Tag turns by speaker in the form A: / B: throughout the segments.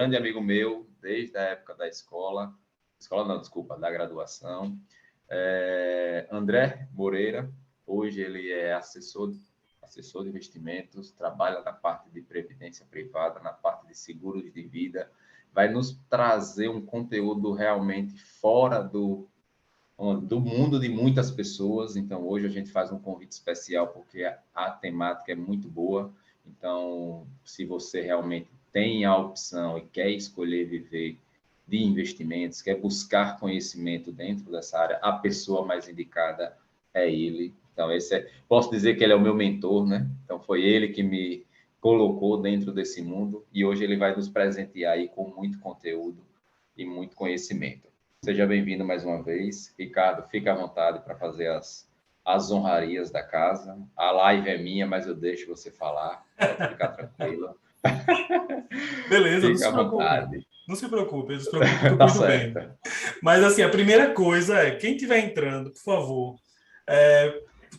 A: grande amigo meu desde a época da da graduação. André Moreira, hoje ele é assessor de investimentos, trabalha na parte de previdência privada, na parte de seguros de vida, vai nos trazer um conteúdo realmente fora do mundo de muitas pessoas. Então, hoje a gente faz um convite especial porque a temática é muito boa. Então, se você realmente tem a opção e quer escolher viver de investimentos, quer buscar conhecimento dentro dessa área, a pessoa mais indicada é ele. Então, posso dizer que ele é o meu mentor, né? Então, foi ele que me colocou dentro desse mundo e hoje ele vai nos presentear aí com muito conteúdo e muito conhecimento. Seja bem-vindo mais uma vez. Ricardo, fica à vontade para fazer as honrarias da casa. A live é minha, mas eu deixo você falar. Pode ficar tranquilo.
B: Beleza,
A: Fica à vontade.
B: Não se preocupe, que eu
A: Tá
B: cuido
A: certo.
B: bem. Mas, assim, a primeira coisa é, quem estiver entrando, por favor,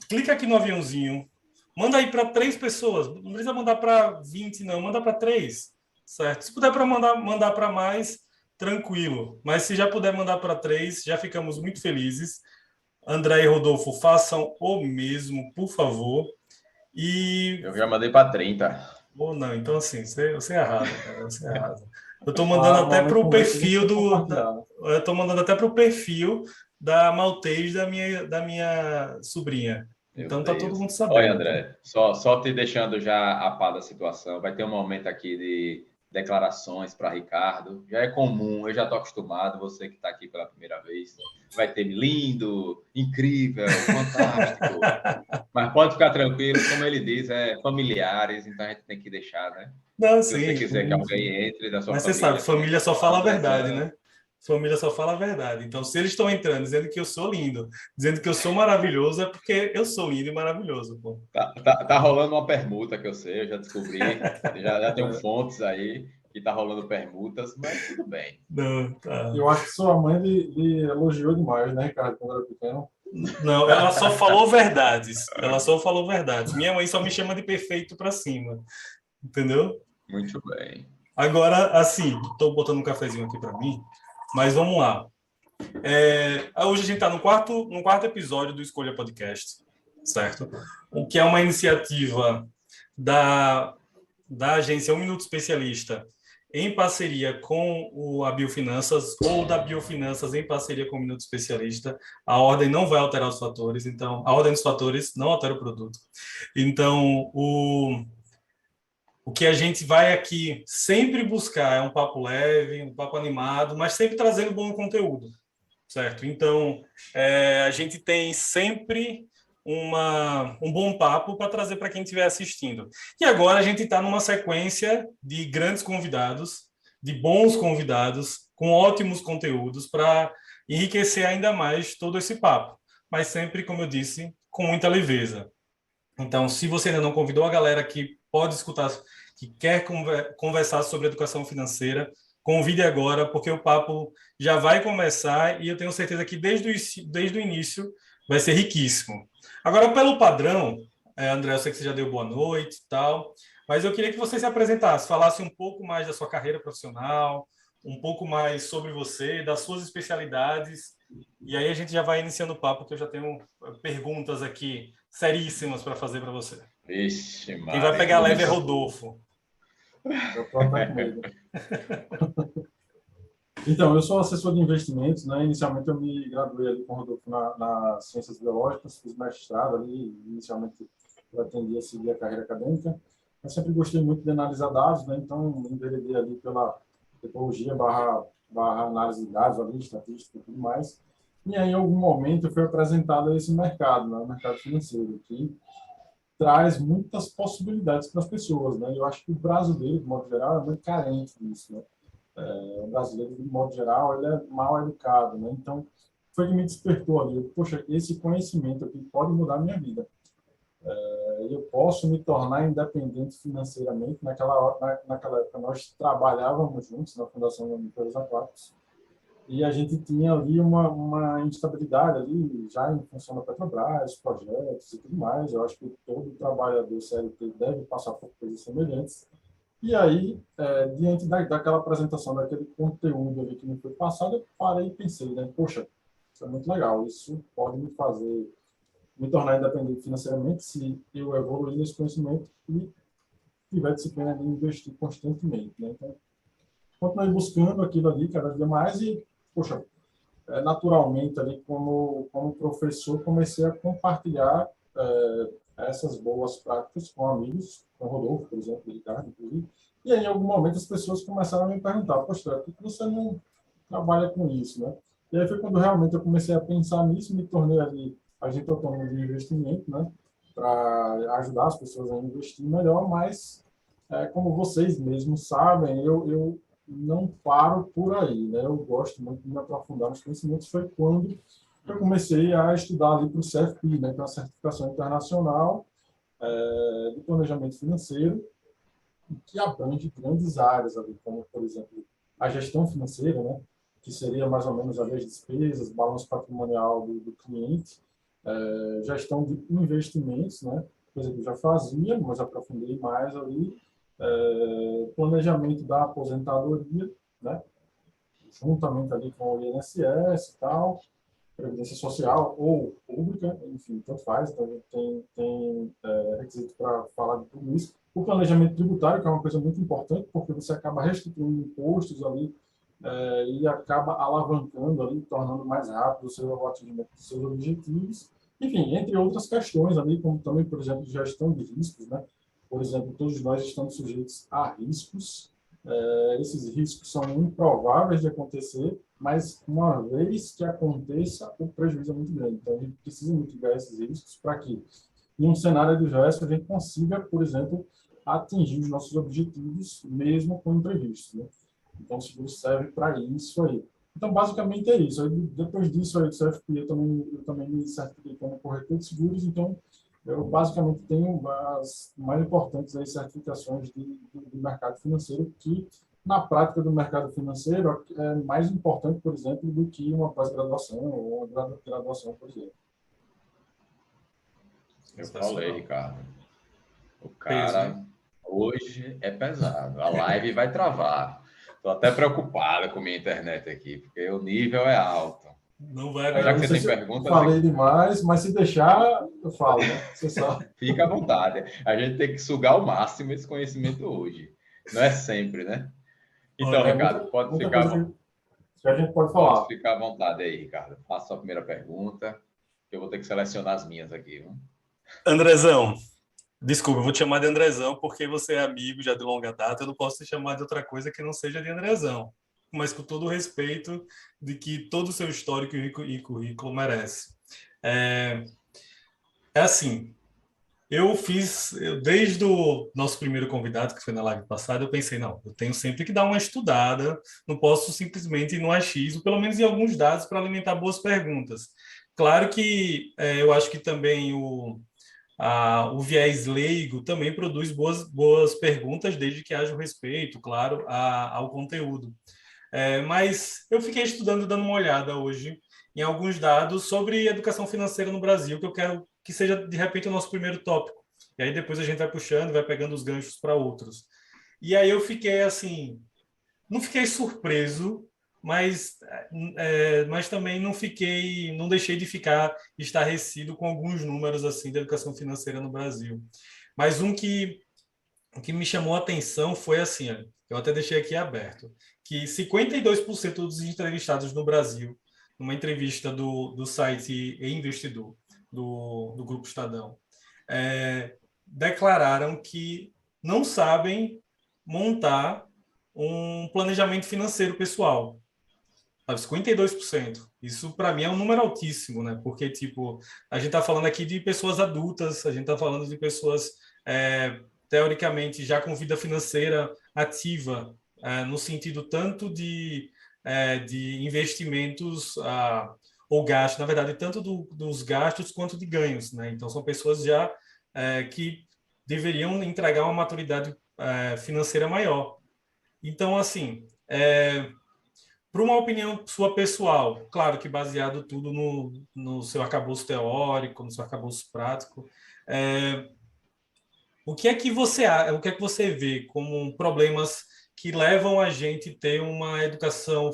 B: clica aqui no aviãozinho, manda aí para 3 pessoas. Não precisa mandar para 20, não. Manda para 3, certo? Se puder mandar para mais, tranquilo. Mas se já puder mandar para 3, já ficamos muito felizes. André e Rodolfo, façam o mesmo, por favor.
A: Eu já mandei para 30.
B: Ou não, então assim, você é errado, cara, você é errado. Eu estou mandando até para o perfil eu estou mandando até para o perfil da Maltês da minha sobrinha.
A: Meu
B: Então tá todo
A: Deus.
B: mundo
A: Olha,
B: sabendo.
A: André, só te deixando já a par da situação, vai ter um momento aqui de declarações para Ricardo. Já é comum, eu já estou acostumado, você que está aqui pela primeira vez. Vai ter lindo, incrível, fantástico. Mas pode ficar tranquilo, como ele diz, familiares, então a gente tem que deixar, né?
B: Não,
A: Se você
B: sim.
A: quiser que alguém entre da sua
B: Mas você sabe,
A: família,
B: família só
A: faça
B: fala a
A: uma
B: verdade,
A: pressão.
B: né? Família só fala a verdade. Então, se eles estão entrando dizendo que eu sou lindo, dizendo que eu sou maravilhoso, é porque eu sou lindo e maravilhoso, pô.
A: Tá rolando uma permuta que eu sei, eu já descobri. Já tenho fontes aí que tá rolando permutas, mas tudo bem.
B: Não, tá.
C: Eu acho que sua mãe lhe elogiou demais, né, Ricardo, quando era pequeno?
B: Não, ela só falou verdades. Ela só falou verdades. Minha mãe só me chama de perfeito pra cima. Entendeu?
A: Muito bem.
B: Agora, assim, estou botando um cafezinho aqui para mim, mas vamos lá. Hoje a gente está no quarto episódio do Escolha Podcast, certo? O que é uma iniciativa da agência Um Minuto Especialista em parceria com a Biofinanças ou da Biofinanças em parceria com o Minuto Especialista. A ordem não vai alterar os fatores, então a ordem dos fatores não altera o produto. Então, o que a gente vai aqui sempre buscar é um papo leve, um papo animado, mas sempre trazendo bom conteúdo, certo? Então, a gente tem sempre um bom papo para trazer para quem estiver assistindo. E agora a gente está numa sequência de grandes convidados, de bons convidados, com ótimos conteúdos para enriquecer ainda mais todo esse papo. Mas sempre, como eu disse, com muita leveza. Então, se você ainda não convidou a galera que pode escutar, que quer conversar sobre educação financeira, convide agora, porque o papo já vai começar e eu tenho certeza que desde o início vai ser riquíssimo. Agora, pelo padrão, André, eu sei que você já deu boa noite e tal, mas eu queria que você se apresentasse, falasse um pouco mais da sua carreira profissional, um pouco mais sobre você, das suas especialidades, e aí a gente já vai iniciando o papo, que eu já tenho perguntas aqui seríssimas para fazer para você.
A: Vixe,
B: Quem vai
A: Maria,
B: pegar leve é
A: começou.
B: Rodolfo.
C: Eu estou até com medo. Então, eu sou assessor de investimentos, né? Inicialmente eu me graduei ali com o Rodolfo nas ciências biológicas, fiz mestrado ali, inicialmente eu atendi a seguir a carreira acadêmica. Eu sempre gostei muito de analisar dados, né? Então me enveredei ali pela tecnologia barra análise de dados, ali, estatística e tudo mais. E aí, em algum momento, eu fui apresentado a esse mercado, né? O mercado financeiro, que traz muitas possibilidades para as pessoas, né? Eu acho que o brasileiro, de modo geral, é muito carente disso, né? O brasileiro, de modo geral, ele é mal educado, né? Então, foi que me despertou ali. Poxa, esse conhecimento aqui pode mudar a minha vida. Eu posso me tornar independente financeiramente. Naquela época, nós trabalhávamos juntos na Fundação Monitores Aquáticos e a gente tinha ali uma instabilidade ali, já em função da Petrobras, projetos e tudo mais. Eu acho que todo trabalhador CLT deve passar por coisas semelhantes. E aí, diante daquela apresentação, daquele conteúdo ali que me foi passado, eu parei e pensei, né? Poxa, isso é muito legal, isso pode me fazer me tornar independente financeiramente se eu evoluir nesse conhecimento e tiver disciplina de investir constantemente, né? Então, continuei buscando aquilo ali cada dia mais e, poxa, naturalmente ali como professor comecei a compartilhar essas boas práticas com amigos, com o Rodolfo, por exemplo, Ricardo, inclusive. E aí, em algum momento, as pessoas começaram a me perguntar, poxa, por que você não trabalha com isso, né? E aí foi quando realmente eu comecei a pensar nisso, me tornei ali agente autônomo de investimento, né? Para ajudar as pessoas a investir melhor, mas como vocês mesmos sabem, eu não paro por aí, né? Eu gosto muito de me aprofundar nos conhecimentos. Foi quando eu comecei a estudar ali para o CFP, né? Que é uma certificação internacional de planejamento financeiro, que abrange grandes áreas ali, como, por exemplo, a gestão financeira, né? Que seria mais ou menos as despesas, balanço patrimonial do cliente, gestão de investimentos, né? Coisa que eu já fazia, mas aprofundei mais ali, planejamento da aposentadoria, né? Juntamente ali com o INSS e tal, previdência social ou pública, enfim, tanto faz, então a gente tem requisito para falar de tudo isso. O planejamento tributário, que é uma coisa muito importante, porque você acaba restituindo impostos ali e acaba alavancando ali, tornando mais rápido o seu atingimento dos seus objetivos. Enfim, entre outras questões ali, como também, por exemplo, gestão de riscos, né? Por exemplo, todos nós estamos sujeitos a riscos. Esses riscos são improváveis de acontecer, mas uma vez que aconteça, o prejuízo é muito grande. Então, a gente precisa mitigar esses riscos para que, em um cenário adverso, a gente consiga, por exemplo, atingir os nossos objetivos, mesmo com imprevistos, né? Então, o seguro serve para isso aí. Então, basicamente é isso. Aí, depois disso, aí, do CFP, eu também me certifiquei como corretor de seguros, então, eu basicamente tenho as mais importantes aí, certificações do mercado financeiro, que, na prática do mercado financeiro, é mais importante, por exemplo, do que uma pós-graduação ou uma graduação, por exemplo.
A: Eu falei, Ricardo. O
B: Peso, hein?
A: cara hoje é pesado. A live vai travar. Estou até preocupado com minha internet aqui, porque o nível é alto.
B: Não vai
A: Mas já que
C: Não
A: você
C: sei
A: tem
C: se eu
A: perguntas,
C: falei demais, mas se deixar, eu falo, né? Você sabe.
A: fica à vontade. A gente tem que sugar ao máximo esse conhecimento hoje. Não é sempre, né? Então,
B: Olha,
A: Ricardo,
C: Muita coisa que a gente pode
A: pode
C: falar.
A: ficar à vontade aí, Ricardo. Faça a primeira pergunta, que eu vou ter que selecionar as minhas aqui. Viu?
B: Andrezão, desculpa, eu vou te chamar de Andrezão porque você é amigo já de longa data, eu não posso te chamar de outra coisa que não seja de Andrezão. Mas com todo o respeito de que todo o seu histórico e currículo merece. É, é assim, desde o nosso primeiro convidado, que foi na live passada, eu pensei, não, eu tenho sempre que dar uma estudada, não posso simplesmente ir no achismo, pelo menos em alguns dados, para alimentar boas perguntas. Claro que eu acho que também o viés leigo também produz boas perguntas, desde que haja o respeito, claro, ao conteúdo. Mas eu fiquei estudando, dando uma olhada hoje em alguns dados sobre educação financeira no Brasil, que eu quero que seja, de repente, o nosso primeiro tópico. E aí depois a gente vai puxando, vai pegando os ganchos para outros. E aí eu fiquei assim, não fiquei surpreso, mas, mas também não deixei de ficar estarrecido com alguns números assim da educação financeira no Brasil. Mas o que me chamou a atenção foi assim, ó, eu até deixei aqui aberto, que 52% dos entrevistados no Brasil, numa entrevista do site E-Investidor, do Grupo Estadão, declararam que não sabem montar um planejamento financeiro pessoal. 52%. Isso, para mim, é um número altíssimo, né? Porque, tipo, a gente está falando aqui de pessoas adultas, a gente está falando de pessoas, teoricamente, já com vida financeira ativa, no sentido tanto de investimentos ou gastos, na verdade, tanto dos gastos quanto de ganhos, né? Então, são pessoas já que deveriam entregar uma maturidade financeira maior. Então, assim, para uma opinião sua pessoal, claro que baseado tudo no seu arcabouço teórico, no seu arcabouço prático, O que é que você vê como problemas que levam a gente a ter uma educação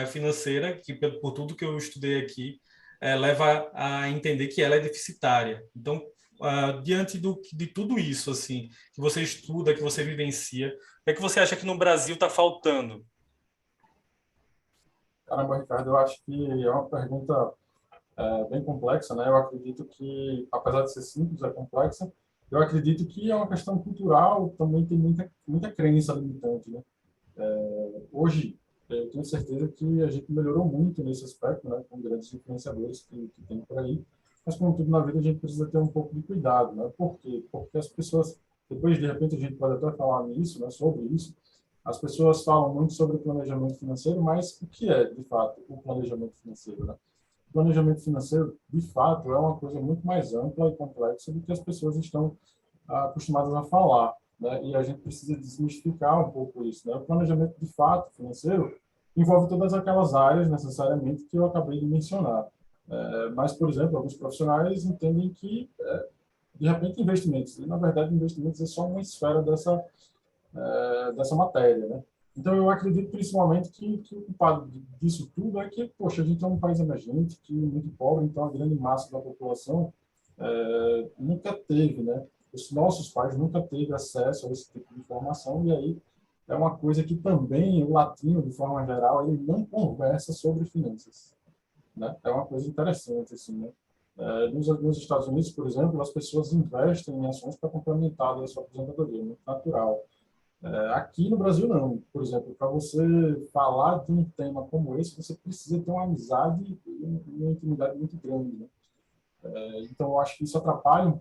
B: financeira, que por tudo que eu estudei aqui, leva a entender que ela é deficitária. Então, diante de tudo isso, assim, que você estuda, que você vivencia, o que é que você acha que no Brasil está faltando?
C: Caramba, Ricardo, eu acho que é uma pergunta bem complexa, né? Eu acredito que, apesar de ser simples, é complexa. Eu acredito que é uma questão cultural, também tem muita crença limitante, né? Hoje, eu tenho certeza que a gente melhorou muito nesse aspecto, né? Com grandes influenciadores que tem por aí. Mas, como tudo na vida, a gente precisa ter um pouco de cuidado, né? Por quê? Porque as pessoas, depois, de repente, a gente pode até falar nisso, né? Sobre isso. As pessoas falam muito sobre planejamento financeiro, mas o que é, de fato, o planejamento financeiro, né? O planejamento financeiro, de fato, é uma coisa muito mais ampla e complexa do que as pessoas estão acostumadas a falar, né? E a gente precisa desmistificar um pouco isso, né? O planejamento, de fato, financeiro envolve todas aquelas áreas, necessariamente, que eu acabei de mencionar. Mas, por exemplo, alguns profissionais entendem que, de repente, investimentos, e, na verdade, investimentos é só uma esfera dessa matéria, né? Então, eu acredito principalmente que o culpado disso tudo é que, poxa, a gente é um país emergente, que é muito pobre, então a grande massa da população nunca teve, né? Os nossos pais nunca teve acesso a esse tipo de informação, e aí é uma coisa que também o latino, de forma geral, ele não conversa sobre finanças, né? É uma coisa interessante, assim, né? Nos Estados Unidos, por exemplo, as pessoas investem em ações para complementar a sua aposentadoria, muito natural. Aqui no Brasil, não. Por exemplo, para você falar de um tema como esse, você precisa ter uma amizade e uma intimidade muito grande, né? Então, eu acho que isso atrapalha um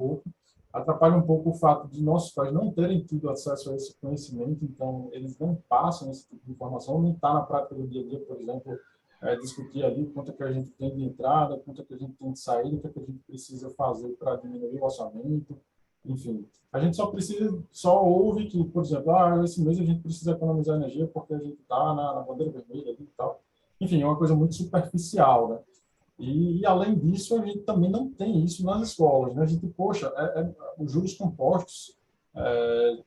C: pouco o fato de nossos pais não terem tido acesso a esse conhecimento, então eles não passam esse tipo de informação, não está na prática do dia a dia, por exemplo, discutir ali quanto é que a gente tem de entrada, quanto é que a gente tem de saída, o que é que a gente precisa fazer para diminuir o orçamento, enfim. A gente só ouve que, por exemplo, esse mês a gente precisa economizar energia porque a gente está na bandeira vermelha ali e tal. Enfim, é uma coisa muito superficial, né? E, além disso, a gente também não tem isso nas escolas, né? A gente, poxa, os juros compostos,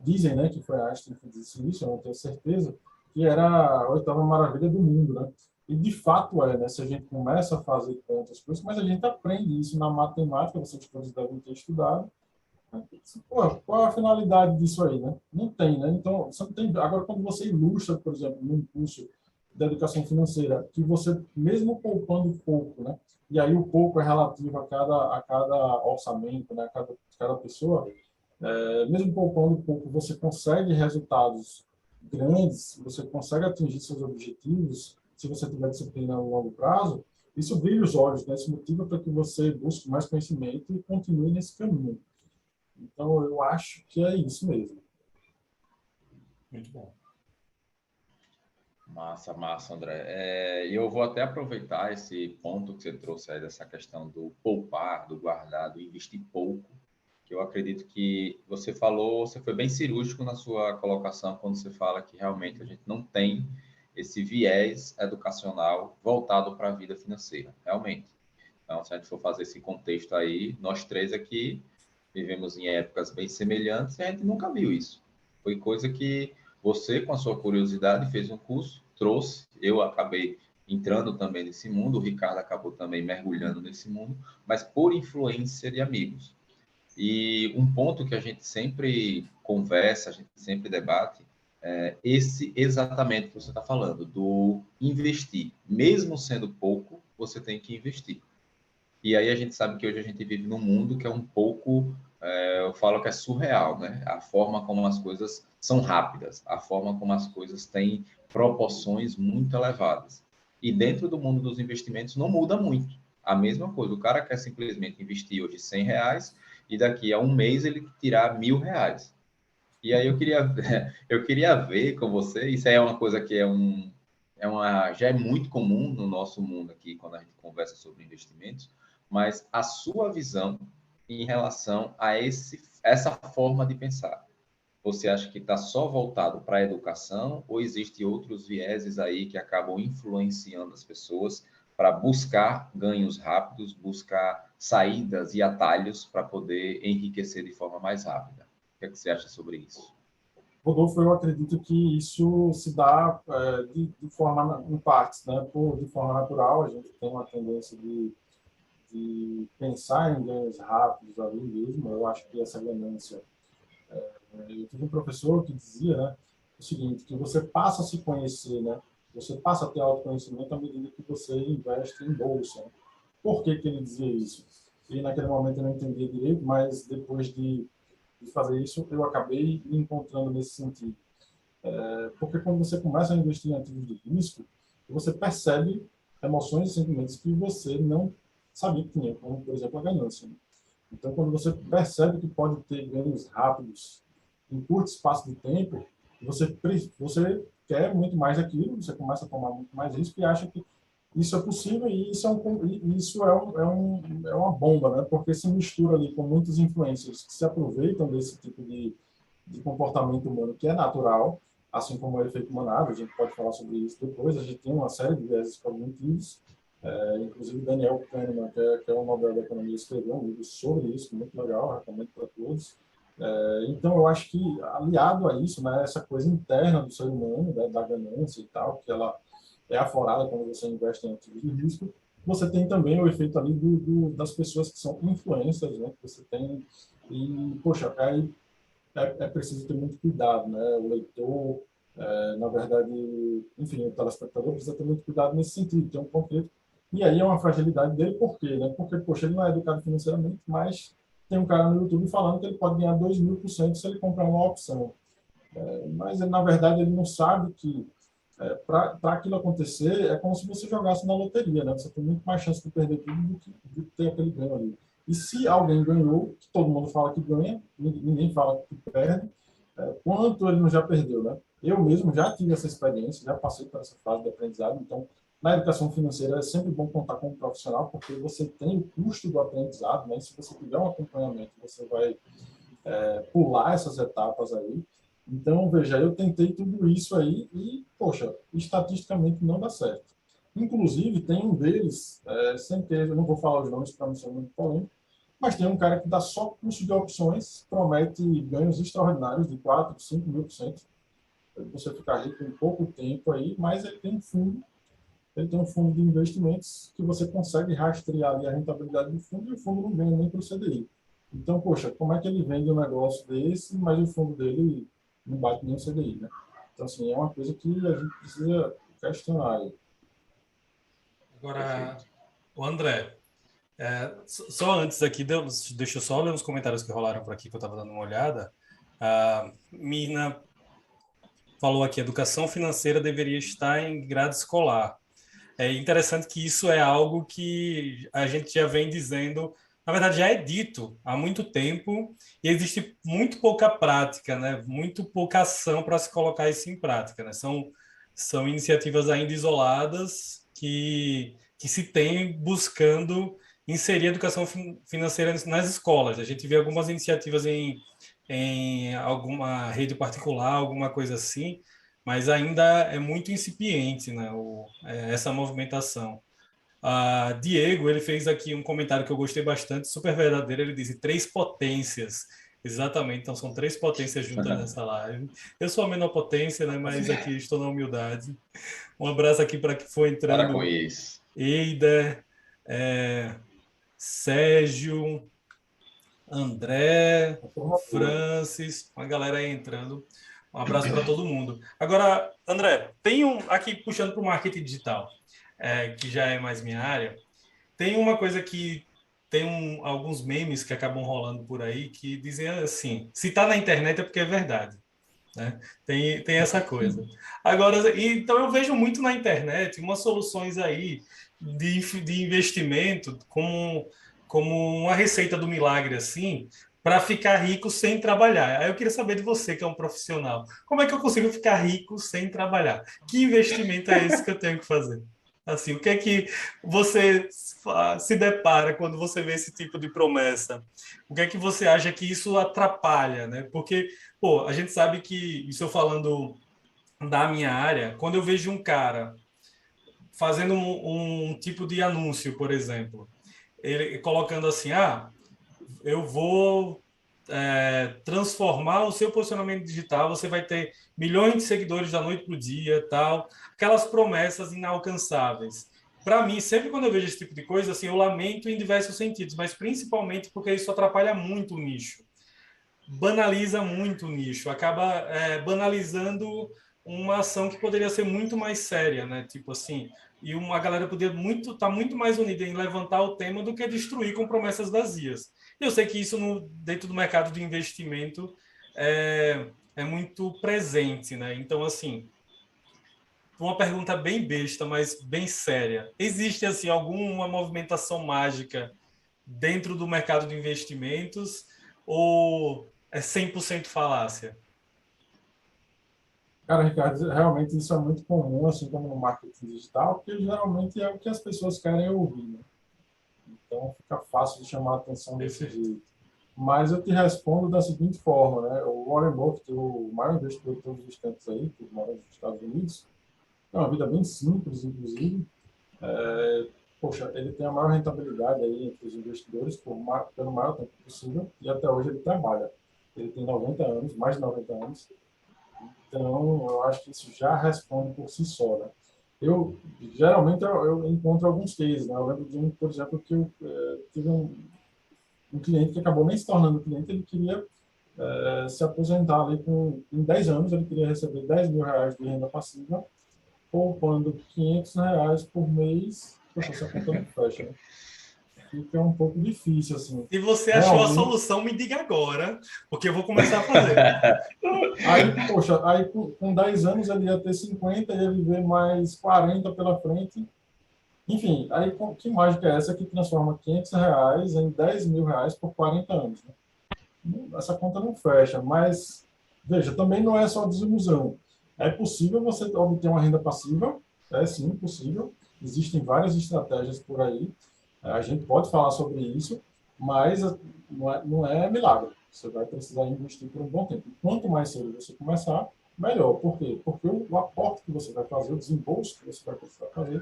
C: dizem, né, que foi a Einstein que disse isso, eu não tenho certeza, que era a oitava maravilha do mundo, né? E, de fato, né? Se a gente começa a fazer contas por isso, mas a gente aprende isso na matemática, vocês todos devem ter estudado. Pô, qual é a finalidade disso aí, né? Não tem, né? Então, você não tem. Agora, quando você ilustra, por exemplo, num curso de educação financeira, que você, mesmo poupando pouco, né? E aí o pouco é relativo a cada orçamento, né? A cada pessoa, mesmo poupando pouco, você consegue resultados grandes, você consegue atingir seus objetivos, se você tiver disciplina no longo prazo, isso brilha os olhos, né? Isso motiva para que você busque mais conhecimento e continue nesse caminho. Então, eu acho que é isso mesmo.
B: Muito bom.
A: Massa, massa, André. E eu vou até aproveitar esse ponto que você trouxe aí dessa questão do poupar, do guardar, do investir pouco, que eu acredito que você falou, você foi bem cirúrgico na sua colocação quando você fala que realmente a gente não tem esse viés educacional voltado para a vida financeira, realmente. Então, se a gente for fazer esse contexto aí, nós três aqui vivemos em épocas bem semelhantes e a gente nunca viu isso. Foi coisa que você, com a sua curiosidade, fez um curso, trouxe, eu acabei entrando também nesse mundo, o Ricardo acabou também mergulhando nesse mundo, mas por influência de amigos. E um ponto que a gente sempre conversa, a gente sempre debate, é esse exatamente que você está falando, do investir. Mesmo sendo pouco, você tem que investir. E aí a gente sabe que hoje a gente vive num mundo que é um pouco, eu falo que é surreal, né? A forma como as coisas são rápidas, a forma como as coisas têm proporções muito elevadas. E dentro do mundo dos investimentos não muda muito. A mesma coisa, o cara quer simplesmente investir hoje R$ 100 e daqui a um mês ele tirar R$ 1.000. E aí eu queria ver com você, isso aí é uma coisa que já é muito comum no nosso mundo aqui, quando a gente conversa sobre investimentos, mas a sua visão em relação a essa forma de pensar. Você acha que está só voltado para a educação ou existem outros vieses aí que acabam influenciando as pessoas para buscar ganhos rápidos, buscar saídas e atalhos para poder enriquecer de forma mais rápida? que é que você acha sobre isso?
C: Rodolfo, eu acredito que isso se dá de forma, em partes, né? De forma natural, a gente tem uma tendência de pensar em ganhos rápidos ali mesmo. Eu acho que essa ganância... Eu tive um professor que dizia, né, o seguinte, que você passa a se conhecer, né? Você passa a ter autoconhecimento à medida que você investe em bolsa. Né? Por que que ele dizia isso? E naquele momento eu não entendia direito, mas depois de fazer isso, eu acabei me encontrando nesse sentido. Porque quando você começa a investir em ativos de risco, você percebe emoções e sentimentos que você não sabia que tinha, como, por exemplo, a ganância. Né? Então, quando você percebe que pode ter ganhos rápidos em curto espaço de tempo, você quer muito mais aquilo, você começa a tomar muito mais risco e acha que isso é possível e é uma bomba, né? Porque se mistura ali com muitos influencers que se aproveitam desse tipo de comportamento humano que é natural, assim como o efeito manada, a gente pode falar sobre isso depois, a gente tem uma série de viéses cognitivos, inclusive Daniel Kahneman, que é um Nobel da Economia, escreveu um livro sobre isso, muito legal, recomendo para todos. Então, eu acho que, aliado a isso, né, essa coisa interna do ser humano, né, da ganância e tal, que ela é aflorada quando você investe em ativos de risco, você tem também o efeito ali das pessoas que são influências, né, que você tem, e, poxa, aí é preciso ter muito cuidado, né, o leitor, na verdade, enfim, o telespectador precisa ter muito cuidado nesse sentido, tem um conflito, e aí é uma fragilidade dele, por quê? Né? Porque, poxa, ele não é educado financeiramente, mas tem um cara no YouTube falando que ele pode ganhar 2.000% se ele comprar uma opção. Mas, na verdade, ele não sabe que para aquilo acontecer é como se você jogasse na loteria, né? Você tem muito mais chance de perder tudo do que de ter aquele ganho ali. E se alguém ganhou, que todo mundo fala que ganha, ninguém fala que perde, quanto ele não já perdeu, né? Eu mesmo já tive essa experiência, já passei por essa fase de aprendizado, então na educação financeira é sempre bom contar com um profissional, porque você tem o custo do aprendizado, né? Se você tiver um acompanhamento, você vai pular essas etapas aí. Então, veja, eu tentei tudo isso aí e, poxa, estatisticamente não dá certo. Inclusive, tem um deles, sem ter, eu não vou falar os nomes para não ser muito polêmico, mas tem um cara que dá só curso de opções, promete ganhos extraordinários de 4, 5.000%. Você ficar rico em pouco tempo aí, mas ele tem um fundo de investimentos que você consegue rastrear ali a rentabilidade do fundo e o fundo não ganha nem para o CDI. Então, poxa, como é que ele vende um negócio desse, mas o fundo dele não bate nem o CDI, né? Então, assim, é uma coisa que a gente precisa questionar aí.
B: Agora, o André, só antes aqui, deixa eu só ler os comentários que rolaram por aqui, que eu estava dando uma olhada. A Mina falou aqui, educação financeira deveria estar em grade escolar. É interessante que isso é algo que a gente já vem dizendo, na verdade já é dito há muito tempo, e existe muito pouca prática, né? Muito pouca ação para se colocar isso em prática, né? São iniciativas ainda isoladas que se tem buscando inserir a educação financeira nas escolas. A gente vê algumas iniciativas em alguma rede particular, alguma coisa assim, mas ainda é muito incipiente, né, essa movimentação. Diego, ele fez aqui um comentário que eu gostei bastante, super verdadeiro, ele disse três potências. Exatamente, então são três potências juntas nessa live. Eu sou a menor potência, né, mas aqui estou na humildade. Um abraço aqui para que foi
A: Para com
B: entrando
A: isso.
B: Eider, Sérgio, André, Francis, uma galera aí entrando. Um abraço para todo mundo. Agora, André, tem aqui puxando para o marketing digital, que já é mais minha área, tem uma coisa que tem alguns memes que acabam rolando por aí que dizem assim: se está na internet é porque é verdade. Né? Tem essa coisa. Agora, então eu vejo muito na internet umas soluções aí de investimento como uma receita do milagre assim, para ficar rico sem trabalhar. Aí eu queria saber de você, que é um profissional, como é que eu consigo ficar rico sem trabalhar? Que investimento é esse que eu tenho que fazer? Assim, o que é que você se depara quando você vê esse tipo de promessa? O que é que você acha que isso atrapalha, né? Porque, pô, a gente sabe que, isso eu falando da minha área, quando eu vejo um cara fazendo um tipo de anúncio, por exemplo, ele colocando assim, eu vou transformar o seu posicionamento digital, você vai ter milhões de seguidores da noite para o dia, tal, aquelas promessas inalcançáveis. Para mim, sempre quando eu vejo esse tipo de coisa, assim, eu lamento em diversos sentidos, mas principalmente porque isso atrapalha muito o nicho, banaliza muito o nicho, acaba banalizando uma ação que poderia ser muito mais séria, né? Tipo assim, e uma galera poderia estar muito mais unida em levantar o tema do que destruir com promessas vazias. Eu sei que isso dentro do mercado de investimento é muito presente, né? Então, assim, uma pergunta bem besta, mas bem séria. Existe, assim, alguma movimentação mágica dentro do mercado de investimentos ou é 100% falácia?
C: Cara, Ricardo, realmente isso é muito comum, assim como no marketing digital, porque geralmente é o que as pessoas querem ouvir, né? Então fica fácil de chamar a atenção desse
B: Perfeito.
C: jeito. Mas eu te respondo da seguinte forma, né? O Warren Buffett, o maior investidor de todos os tempos aí, que mora nos Estados Unidos, tem uma vida bem simples, inclusive. Poxa, ele tem a maior rentabilidade aí entre os investidores pelo maior tempo possível e até hoje ele trabalha. Ele tem 90 anos, mais de 90 anos. Então, eu acho que isso já responde por si só, né? Geralmente, eu encontro alguns cases, né? Eu lembro de um, por exemplo, que eu tive um cliente que acabou nem se tornando cliente, ele queria se aposentar ali em 10 anos, ele queria receber 10 mil reais de renda passiva, poupando 500 reais por mês. Poxa, essa conta não fecha, né? Fica um pouco difícil, assim.
B: Se você achou a
C: Realmente,
B: solução, me diga agora, porque eu vou começar a fazer.
C: aí, poxa, aí com 10 anos ele ia ter 50, ia viver mais 40 pela frente. Enfim, aí que mágica é essa que transforma 500 reais em 10 mil reais por 40 anos? Né? Essa conta não fecha, mas, veja, também não é só desilusão. É possível você obter uma renda passiva, é sim possível. Existem várias estratégias por aí. A gente pode falar sobre isso, mas não é milagre. Você vai precisar investir por um bom tempo. Quanto mais cedo você começar, melhor. Por quê? Porque o aporte que você vai fazer, o desembolso que você vai precisar fazer,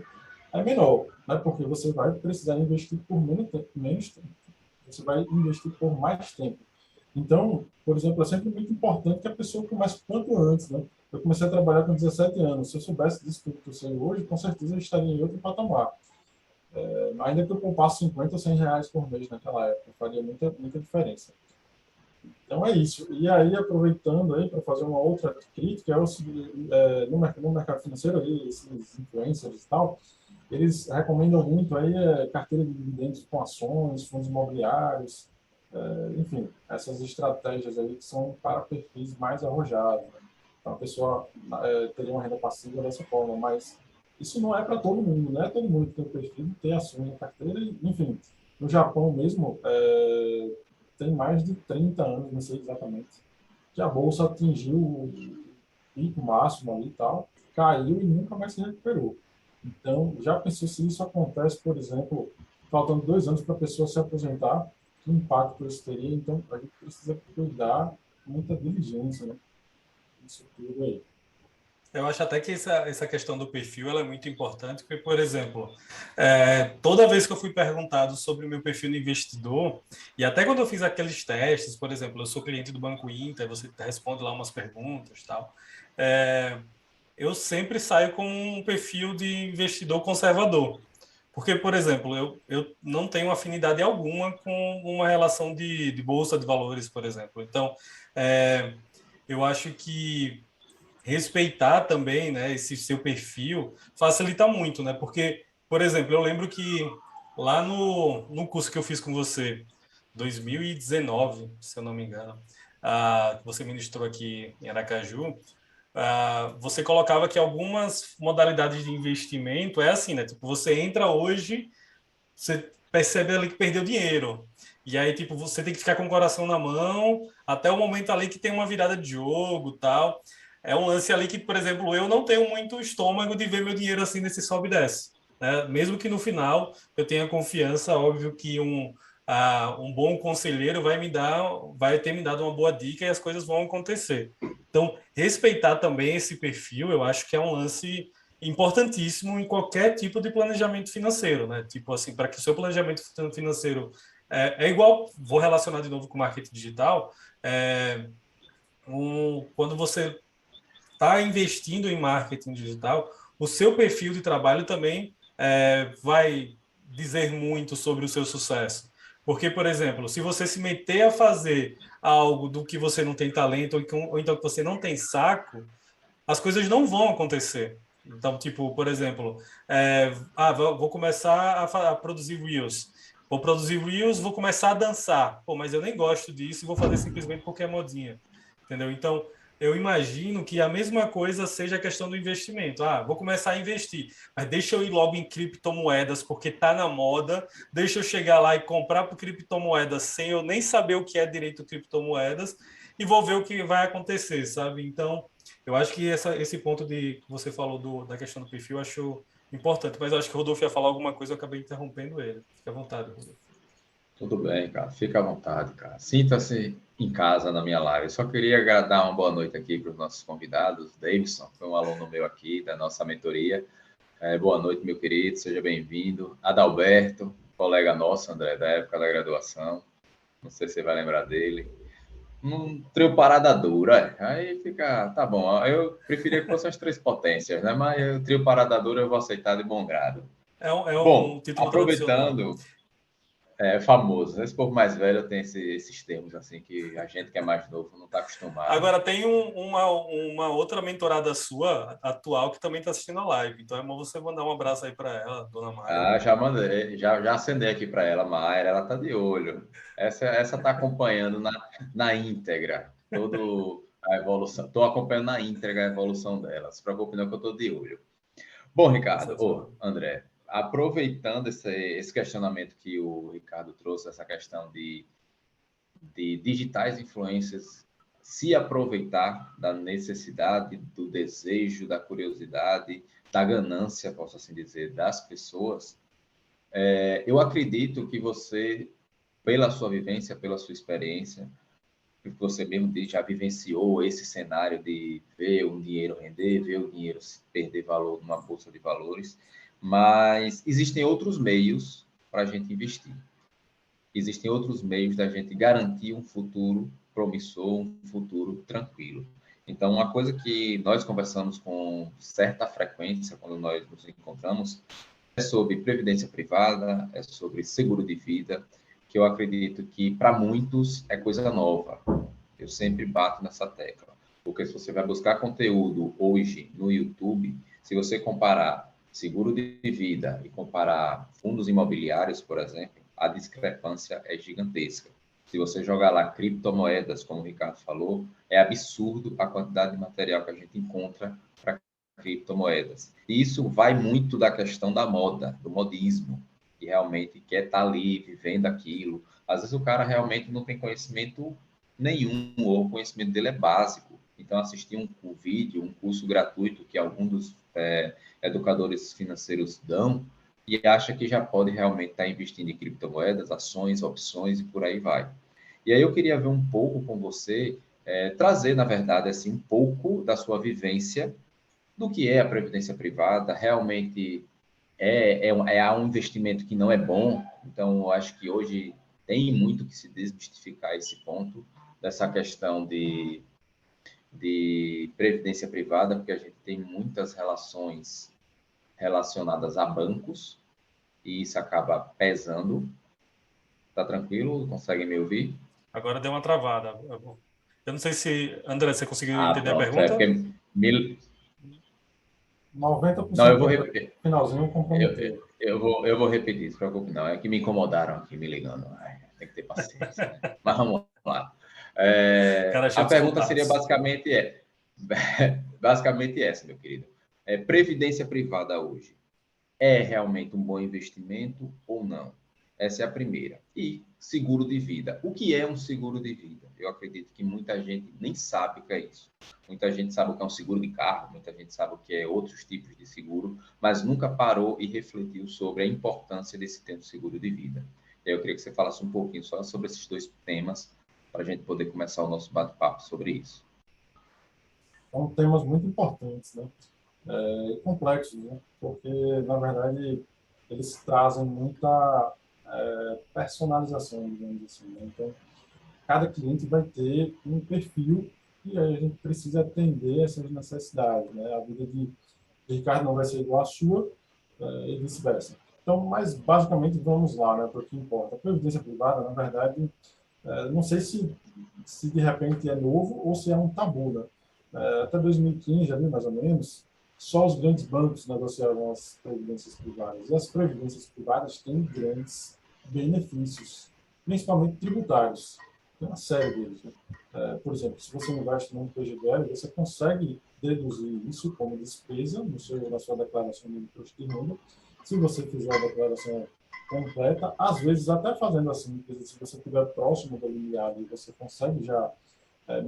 C: é menor. Né? Porque você vai precisar investir por menos tempo. Você vai investir por mais tempo. Então, por exemplo, é sempre muito importante que a pessoa comece quanto antes, né? Eu comecei a trabalhar com 17 anos. Se eu soubesse disso tudo que eu sei hoje, com certeza eu estaria em outro patamar. Ainda que eu poupasse 50 ou 100 reais por mês naquela época, faria muita diferença. Então é isso. E aí, aproveitando aí para fazer uma outra crítica, no mercado financeiro, aí, esses influencers e tal, eles recomendam muito aí carteira de dividendos com ações, fundos imobiliários, enfim, essas estratégias aí que são para perfis mais arrojados. Né? Então, a pessoa teria uma renda passiva dessa forma, mas isso não é para todo mundo, não é todo mundo que tem o perfil de ter ações na carteira. Enfim, no Japão mesmo, tem mais de 30 anos, não sei exatamente, que a bolsa atingiu o pico máximo ali e tal, caiu e nunca mais se recuperou. Então, já pensou se isso acontece, por exemplo, faltando 2 anos para a pessoa se aposentar, que impacto isso teria? Então, a gente precisa cuidar com muita diligência, né? Isso tudo aí.
B: Eu acho até que essa questão do perfil ela é muito importante, porque, por exemplo, toda vez que eu fui perguntado sobre o meu perfil de investidor, e até quando eu fiz aqueles testes, por exemplo, eu sou cliente do Banco Inter, você responde lá umas perguntas e tal, eu sempre saio com um perfil de investidor conservador. Porque, por exemplo, eu não tenho afinidade alguma com uma relação de bolsa de valores, por exemplo. Então, eu acho que respeitar também, né, esse seu perfil facilita muito, né? Porque, por exemplo, eu lembro que lá no curso que eu fiz com você, 2019, se eu não me engano, que você ministrou aqui em Aracaju, você colocava que algumas modalidades de investimento é assim, né? Tipo, você entra hoje, você percebe ali que perdeu dinheiro. E aí, tipo, você tem que ficar com o coração na mão até o momento ali que tem uma virada de jogo, tal. É um lance ali que, por exemplo, eu não tenho muito estômago de ver meu dinheiro assim nesse sobe e desce, né? Mesmo que no final eu tenha confiança, óbvio que um bom conselheiro vai ter me dado uma boa dica e as coisas vão acontecer. Então, respeitar também esse perfil, eu acho que é um lance importantíssimo em qualquer tipo de planejamento financeiro, né? Tipo assim, para que o seu planejamento financeiro É igual, vou relacionar de novo com o marketing digital, quando você está investindo em marketing digital, o seu perfil de trabalho também vai dizer muito sobre o seu sucesso. Porque, por exemplo, se você se meter a fazer algo do que você não tem talento ou então que você não tem saco, as coisas não vão acontecer. Então, tipo, por exemplo, vou começar a produzir Reels. Vou produzir Reels, vou começar a dançar. Pô, mas eu nem gosto disso e vou fazer simplesmente porque é modinha. Entendeu? Então, eu imagino que a mesma coisa seja a questão do investimento. Vou começar a investir, mas deixa eu ir logo em criptomoedas porque tá na moda. Deixa eu chegar lá e comprar por criptomoedas sem eu nem saber o que é direito criptomoedas e vou ver o que vai acontecer, sabe? Então, eu acho que esse ponto que você falou da questão do perfil, eu acho importante, mas eu acho que o Rodolfo ia falar alguma coisa, eu acabei interrompendo ele. Fica à vontade, Rodolfo.
A: Tudo bem, cara. Fica à vontade, cara. Sinta-se em casa na minha live. Eu só queria dar uma boa noite aqui para os nossos convidados. Davidson, foi um aluno meu aqui da nossa mentoria. Boa noite, meu querido. Seja bem-vindo. Adalberto, colega nosso, André, da época da graduação. Não sei se você vai lembrar dele. Um trio parada dura. Aí fica... Tá bom. Eu preferia que fossem as três potências, né? Mas o trio parada dura eu vou aceitar de bom grado.
B: É
A: Bom,
B: um título tradicional.
A: aproveitando... É famoso. Esse povo mais velho tem esses termos assim que a gente que é mais novo não está acostumado.
B: Agora, tem uma outra mentorada sua, atual, que também está assistindo a live. Então, é bom você mandar um abraço aí para ela, dona Mayra.
A: Já mandei, já acendei aqui para ela, Mayra, ela está de olho. Essa está acompanhando na íntegra toda a evolução. Estou acompanhando na íntegra a evolução dela. Se preocupe não que eu estou de olho. Bom, Ricardo, André, aproveitando esse questionamento que o Ricardo trouxe, essa questão de digitais influencers se aproveitar da necessidade, do desejo, da curiosidade, da ganância, posso assim dizer, das pessoas, eu acredito que você, pela sua vivência, pela sua experiência, que você mesmo já vivenciou esse cenário de ver o dinheiro render, ver o dinheiro perder valor numa bolsa de valores, mas existem outros meios para a gente investir. Existem outros meios da gente garantir um futuro promissor, um futuro tranquilo. Então, uma coisa que nós conversamos com certa frequência quando nós nos encontramos é sobre previdência privada, é sobre seguro de vida, que eu acredito que para muitos é coisa nova. Eu sempre bato nessa tecla, porque se você vai buscar conteúdo hoje no YouTube, se você comparar seguro de vida e comparar fundos imobiliários, por exemplo, a discrepância é gigantesca. Se você jogar lá criptomoedas, como o Ricardo falou, é absurdo a quantidade de material que a gente encontra para criptomoedas. E isso vai muito da questão da moda, do modismo, que realmente quer estar ali vivendo aquilo. Às vezes o cara realmente não tem conhecimento nenhum, ou o conhecimento dele é básico. Então, assistir um vídeo, um curso gratuito que algum dos educadores financeiros dão, e acha que já pode realmente estar investindo em criptomoedas, ações, opções e por aí vai. E aí eu queria ver um pouco com você, trazer, na verdade, assim, um pouco da sua vivência do que é a previdência privada, realmente um investimento que não é bom, então eu acho que hoje tem muito que se desmistificar esse ponto, dessa questão de previdência privada, porque a gente tem muitas relações relacionadas a bancos, e isso acaba pesando. Tá tranquilo? Conseguem me ouvir?
B: Agora deu uma travada. Eu não sei se... André, você conseguiu entender a
A: Pronto. É
B: pergunta?
A: porque
C: 90%
A: não, eu vou
C: do
A: repetir.
C: finalzinho comprometeu.
A: Eu vou repetir, não se preocupe não. É que me incomodaram aqui me ligando. Tem que ter paciência, né? Mas vamos lá.
B: Cara,
A: A
B: cheio de
A: pergunta seria
B: contatos.
A: basicamente essa, meu querido. Previdência privada hoje é realmente um bom investimento ou não? Essa é a primeira. E seguro de vida. O que é um seguro de vida? Eu acredito que muita gente nem sabe o que é isso. Muita gente sabe o que é um seguro de carro, muita gente sabe o que é outros tipos de seguro, mas nunca parou e refletiu sobre a importância desse ter um seguro de vida. Eu queria que você falasse um pouquinho só sobre esses dois temas, para a gente poder começar o nosso bate-papo sobre isso.
C: São temas muito importantes, né? E complexos, né? Porque, na verdade, eles trazem muita personalização, digamos assim, né? Então, cada cliente vai ter um perfil e aí a gente precisa atender essas necessidades, né? A vida de Ricardo não vai ser igual à sua e vice-versa. Então, mas basicamente vamos lá, né, para o que importa. A previdência privada, na verdade, não sei se de repente é novo ou se é um tabu, né? Até 2015, ali mais ou menos, só os grandes bancos negociavam as previdências privadas. E as previdências privadas têm grandes benefícios, principalmente tributários. Tem uma série deles, né? Por exemplo, se você investe no PGBL, você consegue deduzir isso como despesa na sua declaração de imposto de renda. Se você fizer a declaração completa, às vezes até fazendo assim, se você estiver próximo do limiar, você consegue já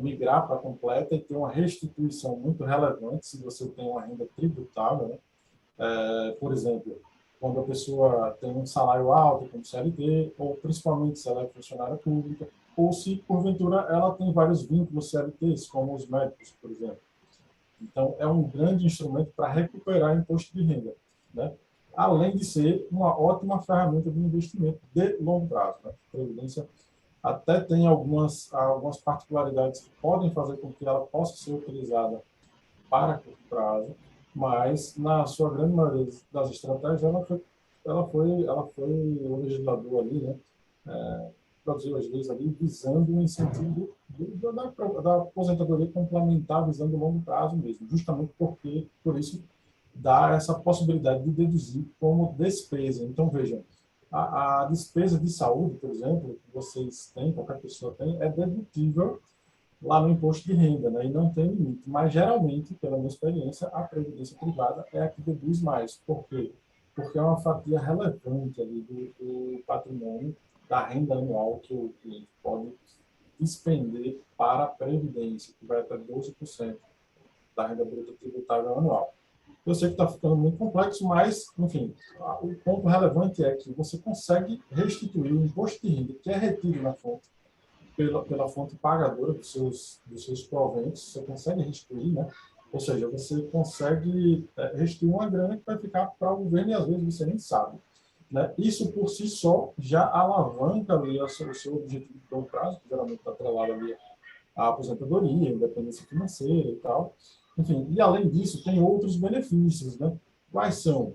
C: migrar para completa e ter uma restituição muito relevante se você tem uma renda tributável, né? Por exemplo, quando a pessoa tem um salário alto, como CLT, ou principalmente se ela é funcionária pública, ou se, porventura, ela tem vários vínculos CLTs, como os médicos, por exemplo. Então, é um grande instrumento para recuperar imposto de renda, né? Além de ser uma ótima ferramenta de investimento de longo prazo, né? A Previdência até tem algumas particularidades que podem fazer com que ela possa ser utilizada para curto prazo, mas na sua grande maioria das estratégias ela foi o legislador ali, né, produziu as leis ali visando o incentivo da aposentadoria complementar, visando o longo prazo mesmo, justamente porque por isso dá essa possibilidade de deduzir como despesa. Então vejam, a despesa de saúde, por exemplo, que vocês têm, qualquer pessoa tem, é dedutível lá no imposto de renda, né? E não tem limite. Mas, geralmente, pela minha experiência, a previdência privada é a que deduz mais. Por quê? Porque é uma fatia relevante ali do patrimônio, da renda anual que o cliente pode despender para a previdência, que vai até 12% da renda bruta tributável anual. Eu sei que está ficando muito complexo, mas, enfim, o ponto relevante é que você consegue restituir o imposto de renda que é retido na fonte, pela fonte pagadora dos seus proventos, você consegue restituir, né? Ou seja, você consegue restituir uma grana que vai ficar para o governo e às vezes você nem sabe, né? Isso por si só já alavanca ali o seu objetivo de longo prazo, que geralmente está atrelado ali à aposentadoria, independência financeira e tal. Enfim, e além disso, tem outros benefícios, né? Quais são?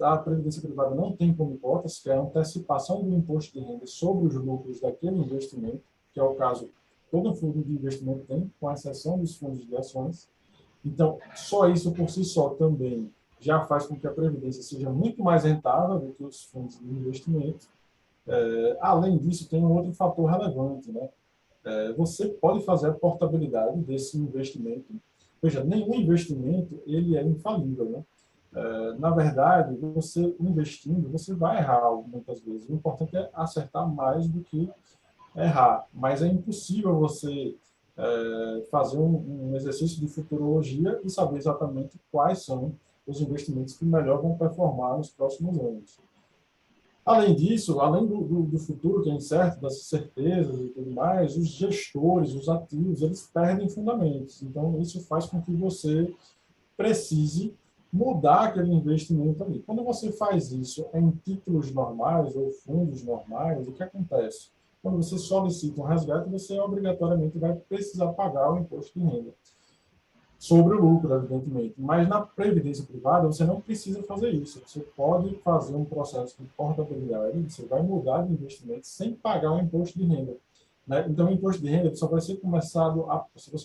C: A previdência privada não tem como hipótese, que é a antecipação do imposto de renda sobre os lucros daquele investimento, que é o caso todo fundo de investimento tem, com exceção dos fundos de ações. Então, só isso por si só também já faz com que a previdência seja muito mais rentável do que os fundos de investimento. Além disso, tem um outro fator relevante, né? Você pode fazer a portabilidade desse investimento. Veja, nenhum investimento ele é infalível, né? Na verdade, você investindo, você vai errar muitas vezes. O importante é acertar mais do que errar. Mas é impossível você fazer um exercício de futurologia e saber exatamente quais são os investimentos que melhor vão performar nos próximos anos. Além disso, além do futuro que é incerto, das certezas e tudo mais, os gestores, os ativos, eles perdem fundamentos. Então, isso faz com que você precise mudar aquele investimento ali. Quando você faz isso em títulos normais ou fundos normais, o que acontece? Quando você solicita um resgate, você obrigatoriamente vai precisar pagar o imposto de renda sobre o lucro, evidentemente. Mas na previdência privada, você não precisa fazer isso. Você pode fazer um processo de portabilidade, você vai mudar de investimento sem pagar o imposto de renda, né? Então, o imposto de renda você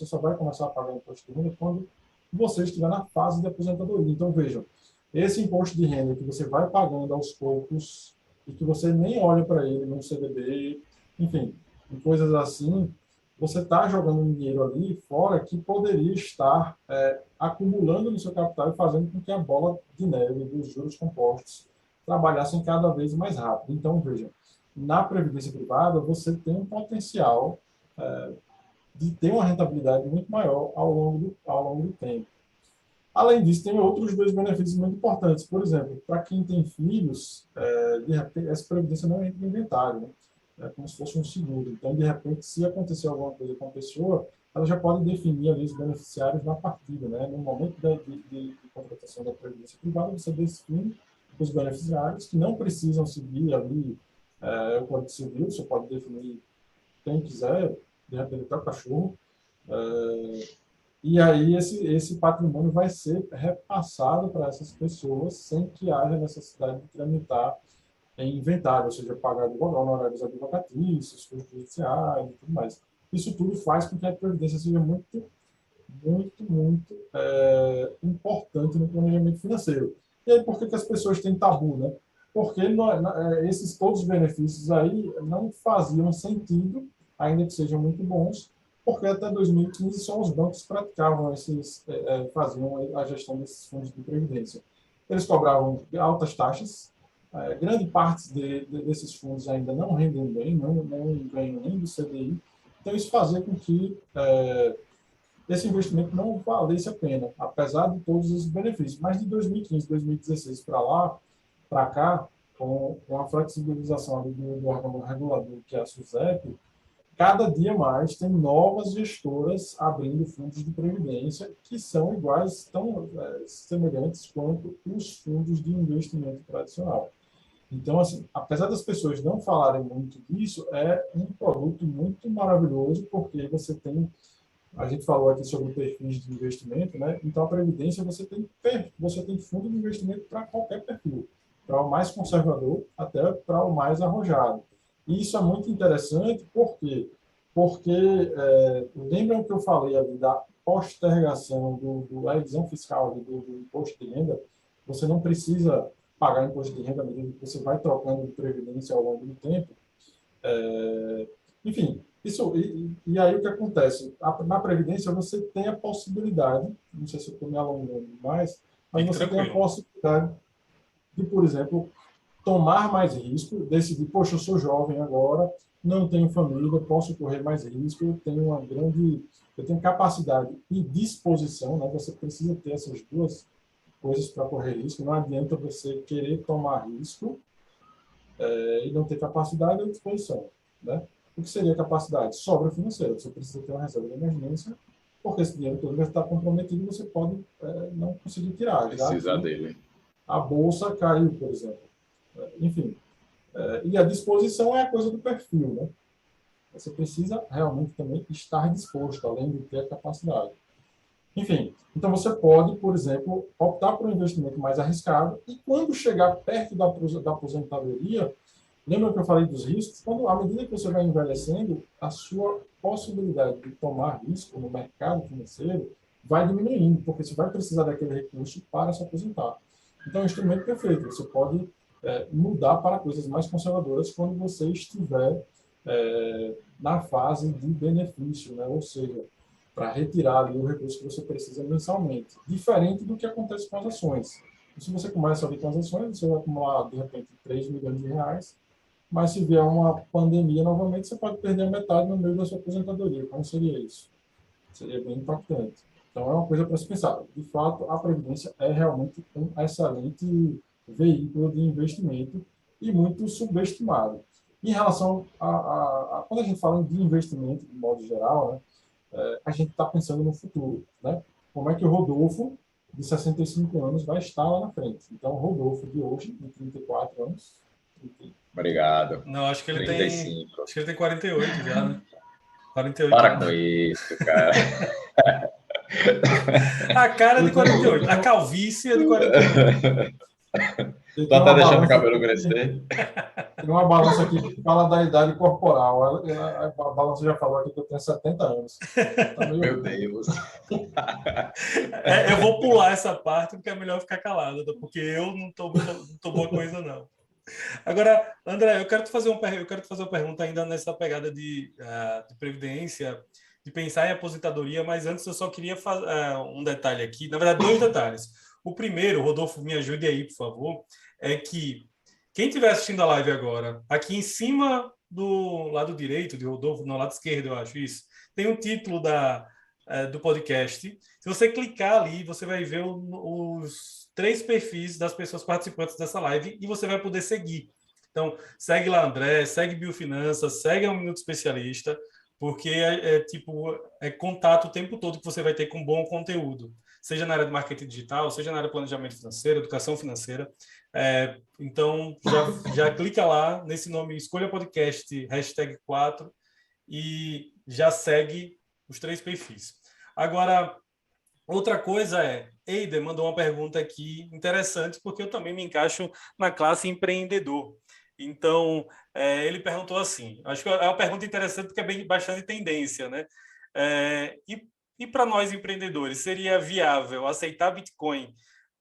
C: só vai começar a pagar o imposto de renda quando você estiver na fase de aposentadoria. Então, vejam, esse imposto de renda que você vai pagando aos poucos e que você nem olha para ele num CDB, enfim, em coisas assim, você está jogando um dinheiro ali fora que poderia estar acumulando no seu capital e fazendo com que a bola de neve dos juros compostos trabalhassem cada vez mais rápido. Então, veja, na previdência privada, você tem um potencial de ter uma rentabilidade muito maior ao longo do tempo. Além disso, tem outros dois benefícios muito importantes. Por exemplo, para quem tem filhos, de repente, essa previdência não entra no inventário, né? É como se fosse um seguro. Então, de repente, se acontecer alguma coisa com a pessoa, ela já pode definir ali os beneficiários na partida, né? No momento de contratação da previdência privada, você define os beneficiários, que não precisam seguir ali o Código Civil, você pode definir quem quiser, de repente até o cachorro, e aí esse patrimônio vai ser repassado para essas pessoas sem que haja necessidade de tramitar em inventário, ou seja, pagar honorários advocatícios, custos judiciais e tudo mais. Isso tudo faz com que a Previdência seja muito, muito, muito importante no planejamento financeiro. E aí, por que as pessoas têm tabu, né? Porque todos os benefícios aí não faziam sentido, ainda que sejam muito bons, porque até 2015 só os bancos praticavam faziam a gestão desses fundos de previdência. Eles cobravam altas taxas, grande parte desses fundos ainda não rendem bem, não ganham nem do CDI, então isso fazia com que esse investimento não valesse a pena, apesar de todos os benefícios. Mas de 2015, 2016 para cá, com a flexibilização do órgão regulador, que é a SUSEP, cada dia mais tem novas gestoras abrindo fundos de previdência que são iguais, tão semelhantes quanto os fundos de investimento tradicional. Então, assim, apesar das pessoas não falarem muito disso, é um produto muito maravilhoso, porque você tem, a gente falou aqui sobre perfis de investimento, né? Então, a Previdência, você tem fundo de investimento para qualquer perfil, para o mais conservador até para o mais arrojado. E isso é muito interessante, por quê? Porque, lembram que eu falei ali da postergação da revisão fiscal do imposto de renda? Você não precisa pagar imposto de renda à medida que você vai trocando de previdência ao longo do tempo. Enfim, e aí o que acontece? Na Previdência você tem a possibilidade, não sei se eu estou me alongando mais, mas você tem a possibilidade de, por exemplo, tomar mais risco, decidir, poxa, eu sou jovem agora, não tenho família, posso correr mais risco, eu tenho capacidade e disposição, né? Você precisa ter essas duas coisas para correr risco. Não adianta você querer tomar risco e não ter capacidade ou disposição, né? O que seria capacidade? Sobra financeira. Você precisa ter uma reserva de emergência, porque esse dinheiro todo vai estar comprometido e você pode não conseguir tirar.
A: Precisa dele.
C: A bolsa caiu, por exemplo. Enfim. E a disposição é a coisa do perfil, né? Você precisa realmente também estar disposto, além de ter a capacidade. Enfim, então você pode, por exemplo, optar por um investimento mais arriscado e quando chegar perto da aposentadoria, lembra que eu falei dos riscos? À medida que você vai envelhecendo, a sua possibilidade de tomar risco no mercado financeiro vai diminuindo, porque você vai precisar daquele recurso para se aposentar. Então, é um instrumento perfeito. Você pode mudar para coisas mais conservadoras quando você estiver na fase de benefício, né? Ou seja, para retirar ali o recurso que você precisa mensalmente. Diferente do que acontece com as ações. Se você começa ali com as ações, você vai acumular, de repente, 3 milhões de reais, mas se vier uma pandemia novamente, você pode perder a metade no meio da sua aposentadoria. Como seria isso? Seria bem impactante. Então, é uma coisa para se pensar. De fato, a Previdência é realmente um excelente veículo de investimento e muito subestimado. Em relação quando a gente fala de investimento, de modo geral, né, a gente está pensando no futuro, né? Como é que o Rodolfo, de 65 anos, vai estar lá na frente? Então, o Rodolfo de hoje, de 34 anos...
A: Obrigado.
B: Não, acho que ele
A: 35.
B: Acho que ele tem 48 já, né? 48
A: Para
B: anos.
A: com isso, cara.
B: A cara é de 48. A calvície é de 48.
A: Tô até deixando o cabelo crescer.
C: Tem uma balança aqui que fala da idade corporal. A balança já falou aqui que eu tenho 70 anos. Tá meio...
A: Meu Deus.
B: Eu vou pular essa parte porque é melhor ficar calado, porque eu não tô boa coisa, não. Agora, André, eu quero te fazer uma pergunta ainda nessa pegada de previdência, de pensar em aposentadoria, mas antes eu só queria fazer um detalhe aqui, na verdade, 2 detalhes. O primeiro, Rodolfo, me ajude aí, por favor, é que quem estiver assistindo a live agora, aqui em cima do lado direito de Rodolfo, no lado esquerdo, eu acho isso, tem um título do podcast. Se você clicar ali, você vai ver os 3 perfis das pessoas participantes dessa live e você vai poder seguir. Então, segue lá André, segue Biofinanças, segue Um Minuto Especialista, porque é contato o tempo todo que você vai ter com bom conteúdo. seja na área de marketing digital, seja na área de planejamento financeiro, educação financeira. Então, já clica lá nesse nome, Escolha Podcast, #4, e já segue os 3 perfis. Agora, outra coisa Eider mandou uma pergunta aqui interessante, porque eu também me encaixo na classe empreendedor. Então, ele perguntou assim, acho que é uma pergunta interessante porque é bastante tendência, né? E para nós empreendedores, seria viável aceitar Bitcoin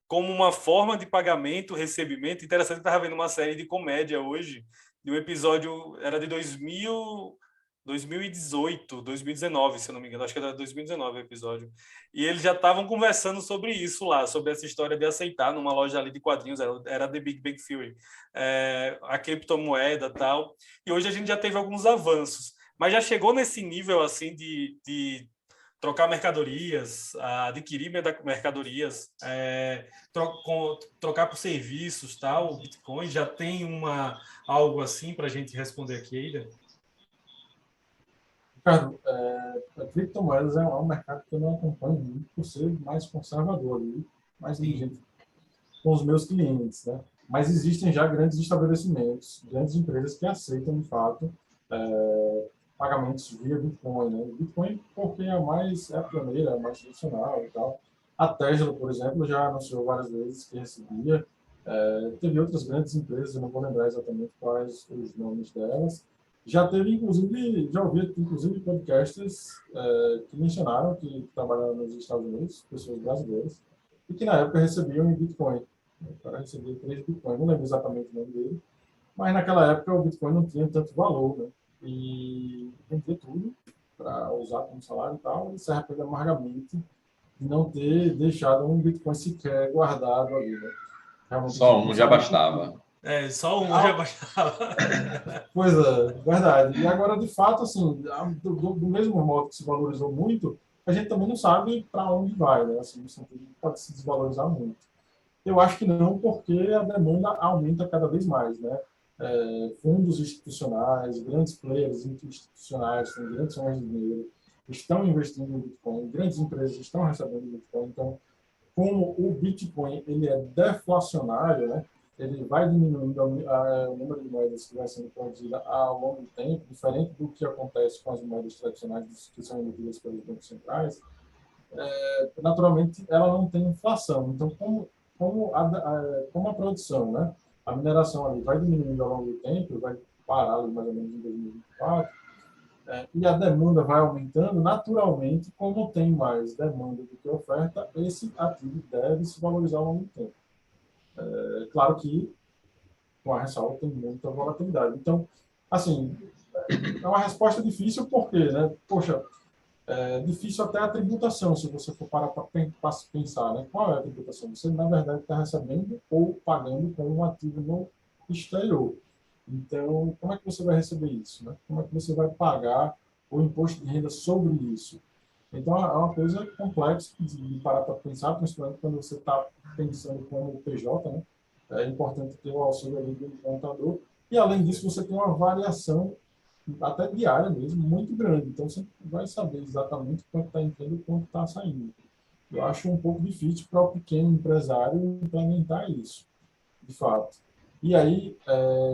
B: como uma forma de pagamento, recebimento? Interessante, eu estava vendo uma série de comédia hoje, de um episódio, era de 2018, 2019, se eu não me engano, acho que era 2019 o episódio. E eles já estavam conversando sobre isso lá, sobre essa história de aceitar numa loja ali de quadrinhos, era The Big Bang Theory, a criptomoeda e tal. E hoje a gente já teve alguns avanços, mas já chegou nesse nível assim de trocar mercadorias, adquirir mercadorias, trocar por serviços, tal. O Bitcoin já tem algo assim para a gente responder aqui, Eider?
C: Ricardo, a criptomoedas é um mercado que eu não acompanho muito por ser mais conservador ali, mais diligente com os meus clientes, né? Mas existem já grandes estabelecimentos, grandes empresas que aceitam, de fato, pagamentos via Bitcoin, né? Bitcoin porque é a pioneira, é a mais tradicional e tal. A Tesla, por exemplo, já anunciou várias vezes que recebia. Teve outras grandes empresas, eu não vou lembrar exatamente quais os nomes delas. Já ouvi, inclusive, podcasters que mencionaram que trabalharam nos Estados Unidos, pessoas brasileiras, e que na época recebiam em Bitcoin. O cara recebia 3 Bitcoin, não lembro exatamente o nome dele, mas naquela época o Bitcoin não tinha tanto valor, né? E vendia tudo para usar como salário e tal, e se arrepende amargamente de não ter deixado um Bitcoin sequer guardado ali, né? Realmente,
A: Só um já bastava.
B: Só um já bastava.
C: Pois é, verdade. E agora, de fato, assim, do mesmo modo que se valorizou muito, a gente também não sabe para onde vai, né? Assim, no sentido de pode se desvalorizar muito. Eu acho que não, porque a demanda aumenta cada vez mais, né? Fundos institucionais, grandes players institucionais, com grandes somas de dinheiro, estão investindo em Bitcoin, grandes empresas estão recebendo Bitcoin. Então, como o Bitcoin ele é deflacionário, né? Ele vai diminuindo o número de moedas que vai sendo produzida ao longo do tempo, diferente do que acontece com as moedas tradicionais que são emitidas pelos bancos centrais. Naturalmente, ela não tem inflação. Então, como a produção, né? A mineração ali vai diminuindo ao longo do tempo, vai parar ali mais ou menos em 2024, e a demanda vai aumentando, naturalmente, como tem mais demanda do que oferta, esse ativo deve se valorizar ao longo do tempo. Claro que, com a ressalva, tem muita volatilidade. Então, assim, é uma resposta difícil, porque, né? Poxa, é difícil até a tributação, se você for parar para pensar, né? Qual é a tributação? Você, na verdade, está recebendo ou pagando com um ativo no exterior. Então, como é que você vai receber isso, né? Como é que você vai pagar o imposto de renda sobre isso? Então, é uma coisa complexa de parar para pensar, principalmente quando você está pensando como PJ, né? É importante ter o auxílio ali do contador. E, além disso, você tem uma variação até diária mesmo, muito grande. Então, você vai saber exatamente quanto está entrando e quanto está saindo. Eu acho um pouco difícil para o pequeno empresário implementar isso, de fato. E aí,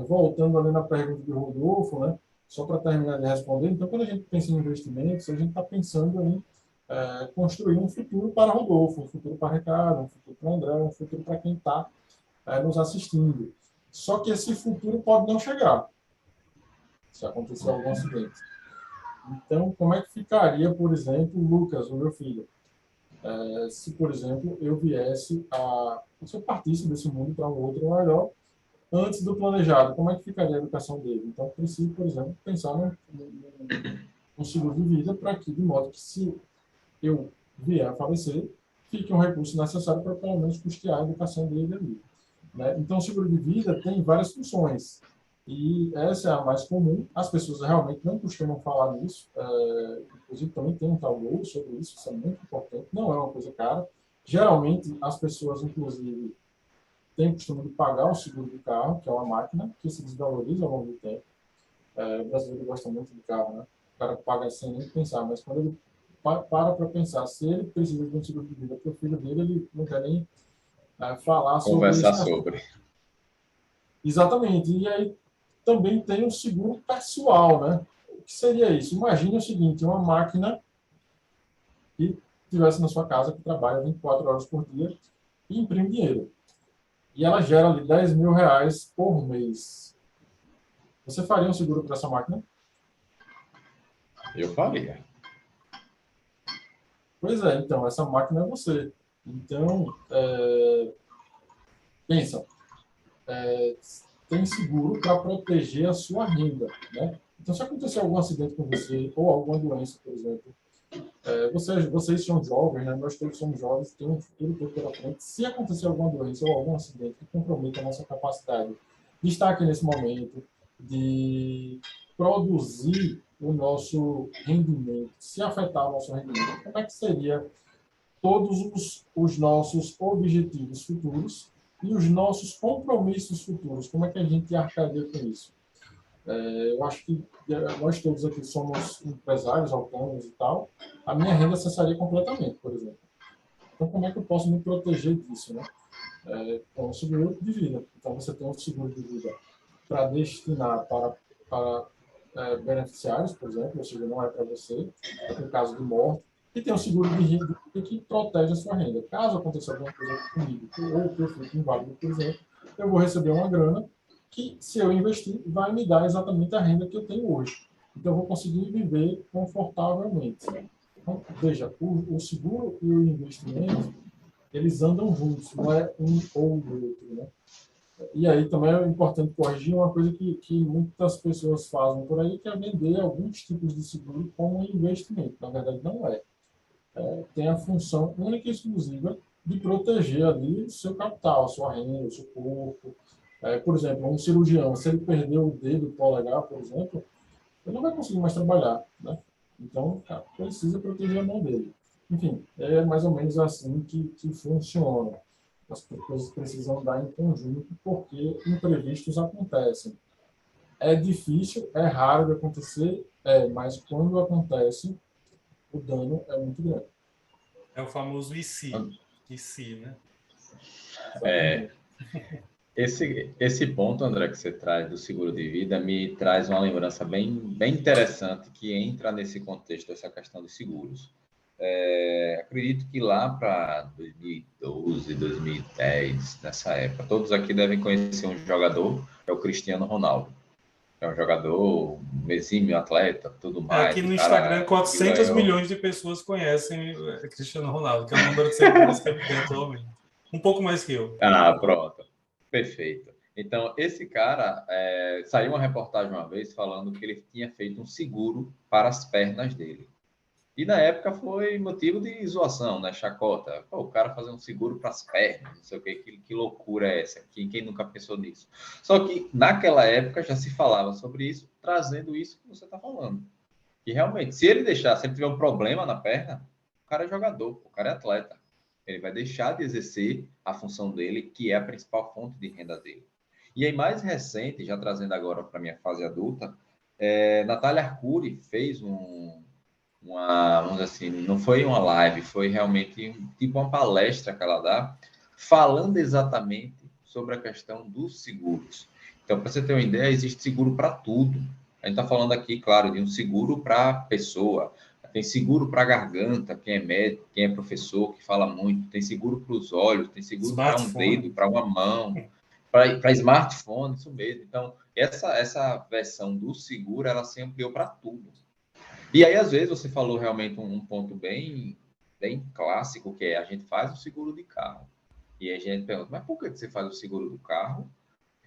C: voltando ali na pergunta do Rodolfo, né, só para terminar de responder, então, quando a gente pensa em investimentos, a gente está pensando em construir um futuro para Rodolfo, um futuro para Ricardo, um futuro para André, um futuro para quem está nos assistindo. Só que esse futuro pode não chegar, se acontecer algum acidente. Então, como é que ficaria, por exemplo, o Lucas, o meu filho? Se, por exemplo, se eu partisse desse mundo para um outro melhor, antes do planejado, como é que ficaria a educação dele? Então, eu preciso, por exemplo, pensar num seguro de vida para que, de modo que, se eu vier a falecer, fique um recurso necessário para, pelo menos, custear a educação dele ali. Né? Então, o seguro de vida tem várias funções. E essa é a mais comum. As pessoas realmente não costumam falar nisso. Inclusive, também tem um tabu sobre isso. Isso é muito importante. Não é uma coisa cara. Geralmente, as pessoas, inclusive, têm o costume de pagar o seguro do carro, que é uma máquina, que se desvaloriza ao longo do tempo. O brasileiro gosta muito de carro, né? O cara paga sem nem pensar. Mas quando ele para pensar, se ele precisa de um seguro de vida para o filho dele, ele não quer nem falar sobre
A: Conversar
C: esse assunto.
A: sobre.
C: Exatamente. E aí também tem um seguro pessoal, né? O que seria isso? Imagine o seguinte, uma máquina que estivesse na sua casa, que trabalha 24 horas por dia e imprime dinheiro. E ela gera ali 10 mil reais por mês. Você faria um seguro para essa máquina?
A: Eu faria.
C: Pois é, então, essa máquina é você. Então, pensa, tem seguro para proteger a sua renda, né? Então, se acontecer algum acidente com você, ou alguma doença, por exemplo, vocês são jovens, né? Nós todos somos jovens, temos um futuro todo pela frente. Se acontecer alguma doença ou algum acidente que comprometa a nossa capacidade de estar aqui nesse momento, de produzir o nosso rendimento, se afetar o nosso rendimento, como é que seria todos os nossos objetivos futuros e os nossos compromissos futuros? Como é que a gente arcaria com isso? Eu acho que nós todos aqui somos empresários, autônomos e tal. A minha renda cessaria completamente, por exemplo. Então, como é que eu posso me proteger disso, né? Com o seguro de vida. Então, você tem um seguro de vida para destinar para beneficiários, por exemplo, ou seja, não é para você, é para o caso de morte, e tem um seguro de renda que protege a sua renda. Caso aconteça alguma coisa comigo, ou que eu fique inválido, por exemplo, eu vou receber uma grana que, se eu investir, vai me dar exatamente a renda que eu tenho hoje. Então, eu vou conseguir viver confortavelmente. Então, veja, o seguro e o investimento, eles andam juntos, não é um ou o outro, né? E aí também é importante corrigir uma coisa que muitas pessoas fazem por aí, que é vender alguns tipos de seguro como investimento. Na verdade, não é. Tem a função única e exclusiva de proteger ali o seu capital, a sua renda, o seu corpo. Por exemplo, um cirurgião, se ele perder o dedo polegar, por exemplo, ele não vai conseguir mais trabalhar, né? Então, precisa proteger a mão dele. Enfim, é mais ou menos assim que funciona. As coisas precisam andar em conjunto porque imprevistos acontecem. É difícil, é raro de acontecer, mas quando acontece, o dano é muito grande.
B: É o famoso e se. E se, né?
A: É, esse ponto, André, que você traz do seguro de vida me traz uma lembrança bem interessante que entra nesse contexto dessa questão de seguros. Acredito que lá para 2012, 2010, nessa época, todos aqui devem conhecer um jogador, é o Cristiano Ronaldo. É um jogador, um exímio atleta, tudo
B: Aqui
A: mais,
B: no
A: o
B: Instagram,
A: cara que
B: 400
A: ganhou...
B: milhões de pessoas conhecem Cristiano Ronaldo, que é o número de seguidores que ele tem atualmente. Um pouco mais que eu.
A: Ah, pronto. Perfeito. Então, esse cara, saiu uma reportagem uma vez falando que ele tinha feito um seguro para as pernas dele. E na época foi motivo de zoação, né? Chacota. Pô, o cara fazer um seguro para as pernas, não sei o que loucura é essa? Quem nunca pensou nisso? Só que naquela época já se falava sobre isso, trazendo isso que você está falando. E realmente, se ele tiver um problema na perna, o cara é jogador, o cara é atleta. Ele vai deixar de exercer a função dele, que é a principal fonte de renda dele. E aí, mais recente, já trazendo agora para a minha fase adulta, Natália Arcuri fez vamos dizer assim, não foi uma live, foi realmente tipo uma palestra que ela dá, falando exatamente sobre a questão dos seguros. Então, para você ter uma ideia, existe seguro para tudo. A gente está falando aqui, claro, de um seguro para pessoa, tem seguro para garganta, quem é médico, quem é professor, que fala muito, tem seguro para os olhos, tem seguro para um dedo,
B: Smartphone.
A: para uma mão, para smartphone, isso mesmo. Então, essa versão do seguro, ela se ampliou para tudo. E aí, às vezes, você falou realmente um ponto bem clássico, que é a gente faz o seguro de carro. E aí a gente pergunta, mas por que você faz o seguro do carro?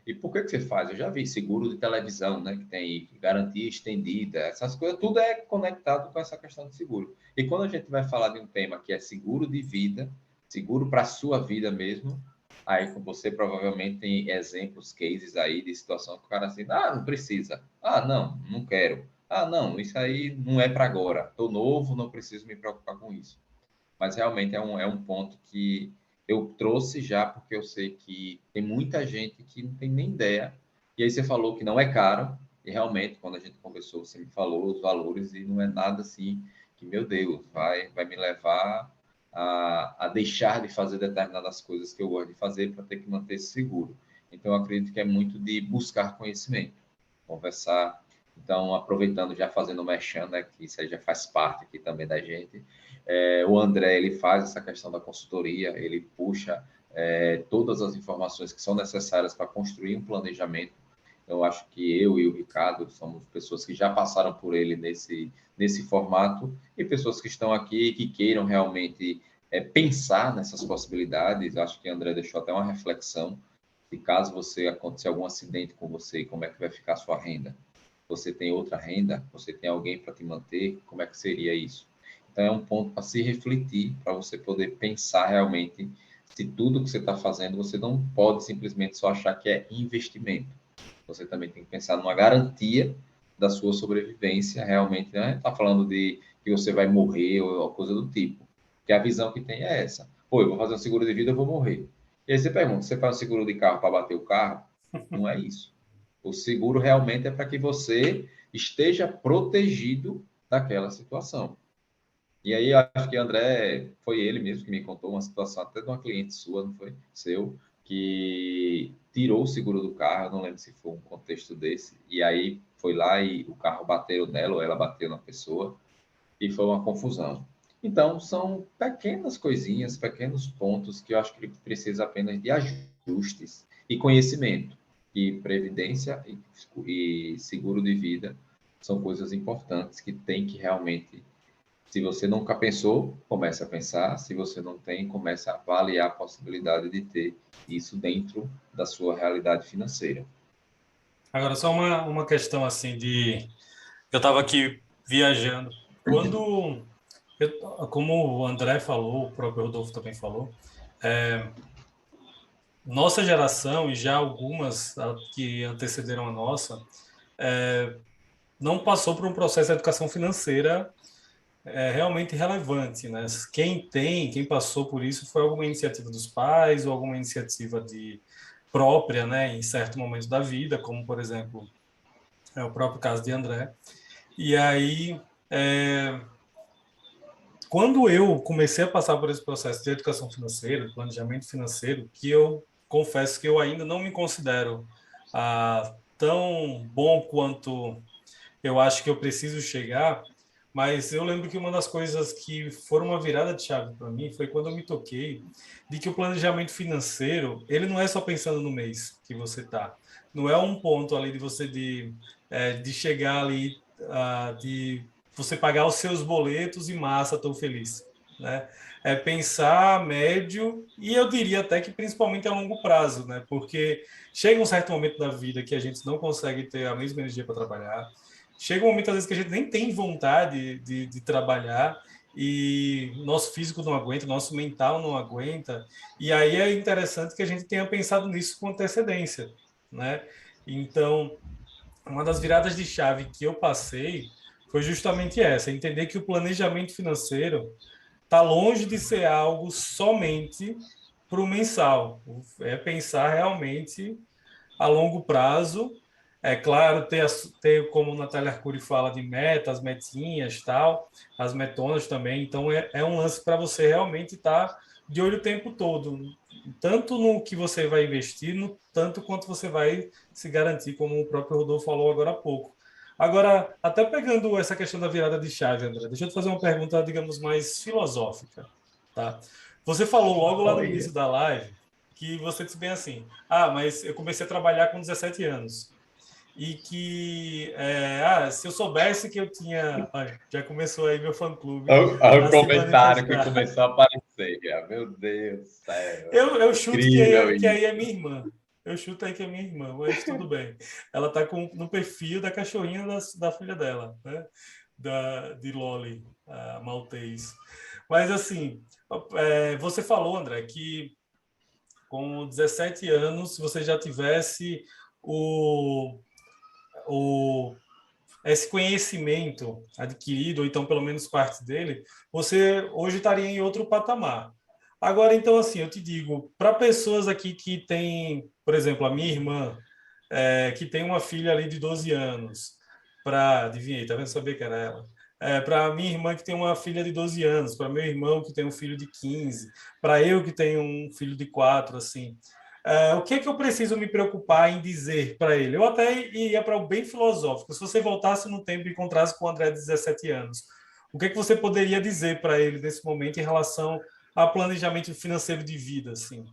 A: E por que você faz? Eu já vi seguro de televisão, né? Que tem garantia estendida, essas coisas, tudo é conectado com essa questão de seguro. E quando a gente vai falar de um tema que é seguro de vida, seguro para a sua vida mesmo, aí você provavelmente tem exemplos, cases aí de situação que o cara assim, não precisa. Não quero. Não, isso aí não é para agora. Estou novo, não preciso me preocupar com isso. Mas realmente é um ponto que eu trouxe já, porque eu sei que tem muita gente que não tem nem ideia. E aí você falou que não é caro, e realmente, quando a gente conversou, você me falou os valores, e não é nada assim que, meu Deus, vai me levar a deixar de fazer determinadas coisas que eu gosto de fazer para ter que manter esse seguro. Então, eu acredito que é muito de buscar conhecimento, conversar. Então, aproveitando, já fazendo o merchan, né, que isso aí já faz parte aqui também da gente, o André, ele faz essa questão da consultoria, ele puxa todas as informações que são necessárias para construir um planejamento. Eu acho que eu e o Ricardo somos pessoas que já passaram por ele nesse formato e pessoas que estão aqui que queiram realmente pensar nessas possibilidades. Eu acho que o André deixou até uma reflexão de caso você acontecer algum acidente com você, como é que vai ficar a sua renda? Você tem outra renda? Você tem alguém para te manter? Como é que seria isso? Então, é um ponto para se refletir, para você poder pensar realmente se tudo que você está fazendo, você não pode simplesmente só achar que é investimento. Você também tem que pensar numa garantia da sua sobrevivência, realmente, né? Está falando de que você vai morrer ou coisa do tipo. Que a visão que tem é essa. Pô, eu vou fazer um seguro de vida, eu vou morrer. E aí você pergunta, você faz um seguro de carro para bater o carro? Não é isso. O seguro realmente é para que você esteja protegido daquela situação. E aí, acho que André, foi ele mesmo que me contou uma situação até de uma cliente sua, não foi? Seu, que tirou o seguro do carro, eu não lembro se foi um contexto desse, e aí foi lá e o carro bateu nela, ou ela bateu na pessoa, e foi uma confusão. Então, são pequenas coisinhas, pequenos pontos que eu acho que precisa apenas de ajustes e conhecimento. E previdência e seguro de vida são coisas importantes que tem que realmente, se você nunca pensou, comece a pensar. Se você não tem, comece a avaliar a possibilidade de ter isso dentro da sua realidade financeira.
B: Agora, só uma questão assim de... Eu estava aqui viajando. Quando, como o André falou, o próprio Rodolfo também falou, nossa geração e já algumas que antecederam a nossa, não passou por um processo de educação financeira realmente relevante, né? Quem passou por isso foi alguma iniciativa dos pais ou alguma iniciativa própria, né, em certo momento da vida, como, por exemplo, é o próprio caso de André. E aí, quando eu comecei a passar por esse processo de educação financeira, de planejamento financeiro, que eu confesso que eu ainda não me considero tão bom quanto eu acho que eu preciso chegar, mas eu lembro que uma das coisas que foram uma virada de chave para mim foi quando eu me toquei de que o planejamento financeiro, ele não é só pensando no mês que você está. Não é um ponto ali de você de chegar ali, de você pagar os seus boletos e massa, estou feliz, né? É pensar a médio e eu diria até que principalmente a longo prazo, né? Porque chega um certo momento da vida que a gente não consegue ter a mesma energia para trabalhar. Chega um momento, às vezes, que a gente nem tem vontade de trabalhar e nosso físico não aguenta, nosso mental não aguenta. E aí é interessante que a gente tenha pensado nisso com antecedência, né? Então, uma das viradas de chave que eu passei foi justamente essa, entender que o planejamento financeiro está longe de ser algo somente para o mensal. É pensar realmente a longo prazo. É claro, ter como Natália Arcuri fala, de metas, metinhas, tal, as metonas também. Então, é um lance para você realmente estar de olho o tempo todo, tanto no que você vai investir, no tanto quanto você vai se garantir, como o próprio Rodolfo falou agora há pouco. Agora, até pegando essa questão da virada de chave, André, deixa eu te fazer uma pergunta, digamos, mais filosófica, tá? Você falou logo lá no
A: Olha,
B: início da live que você disse bem assim, mas eu comecei a trabalhar com 17 anos. E que, se eu soubesse que eu tinha... Olha, já começou aí meu fã-clube
A: o
B: a se
A: comentário que
B: manifestar.
A: começou a aparecer, cara. Meu Deus do céu.
B: Eu chuto
A: Incrível
B: que aí
A: isso.
B: é minha irmã. Eu chuto aí que é minha irmã, mas tudo bem. Ela está no perfil da cachorrinha da filha dela, né? De Loli, a maltês. Mas, assim, você falou, André, que com 17 anos, se você já tivesse o, esse conhecimento adquirido, ou então pelo menos parte dele, você hoje estaria em outro patamar. Agora, então, assim, eu te digo, para pessoas aqui que têm, por exemplo, a minha irmã, que tem uma filha ali de 12 anos, adivinhei, tá vendo? Saber que era ela. para minha irmã que tem uma filha de 12 anos, para meu irmão que tem um filho de 15, para eu que tenho um filho de 4, assim. O que é que eu preciso me preocupar em dizer para ele? Eu até iria para o bem filosófico. Se você voltasse no tempo e encontrasse com o André de 17 anos, o que é que você poderia dizer para ele nesse momento em relação a planejamento financeiro de vida, assim?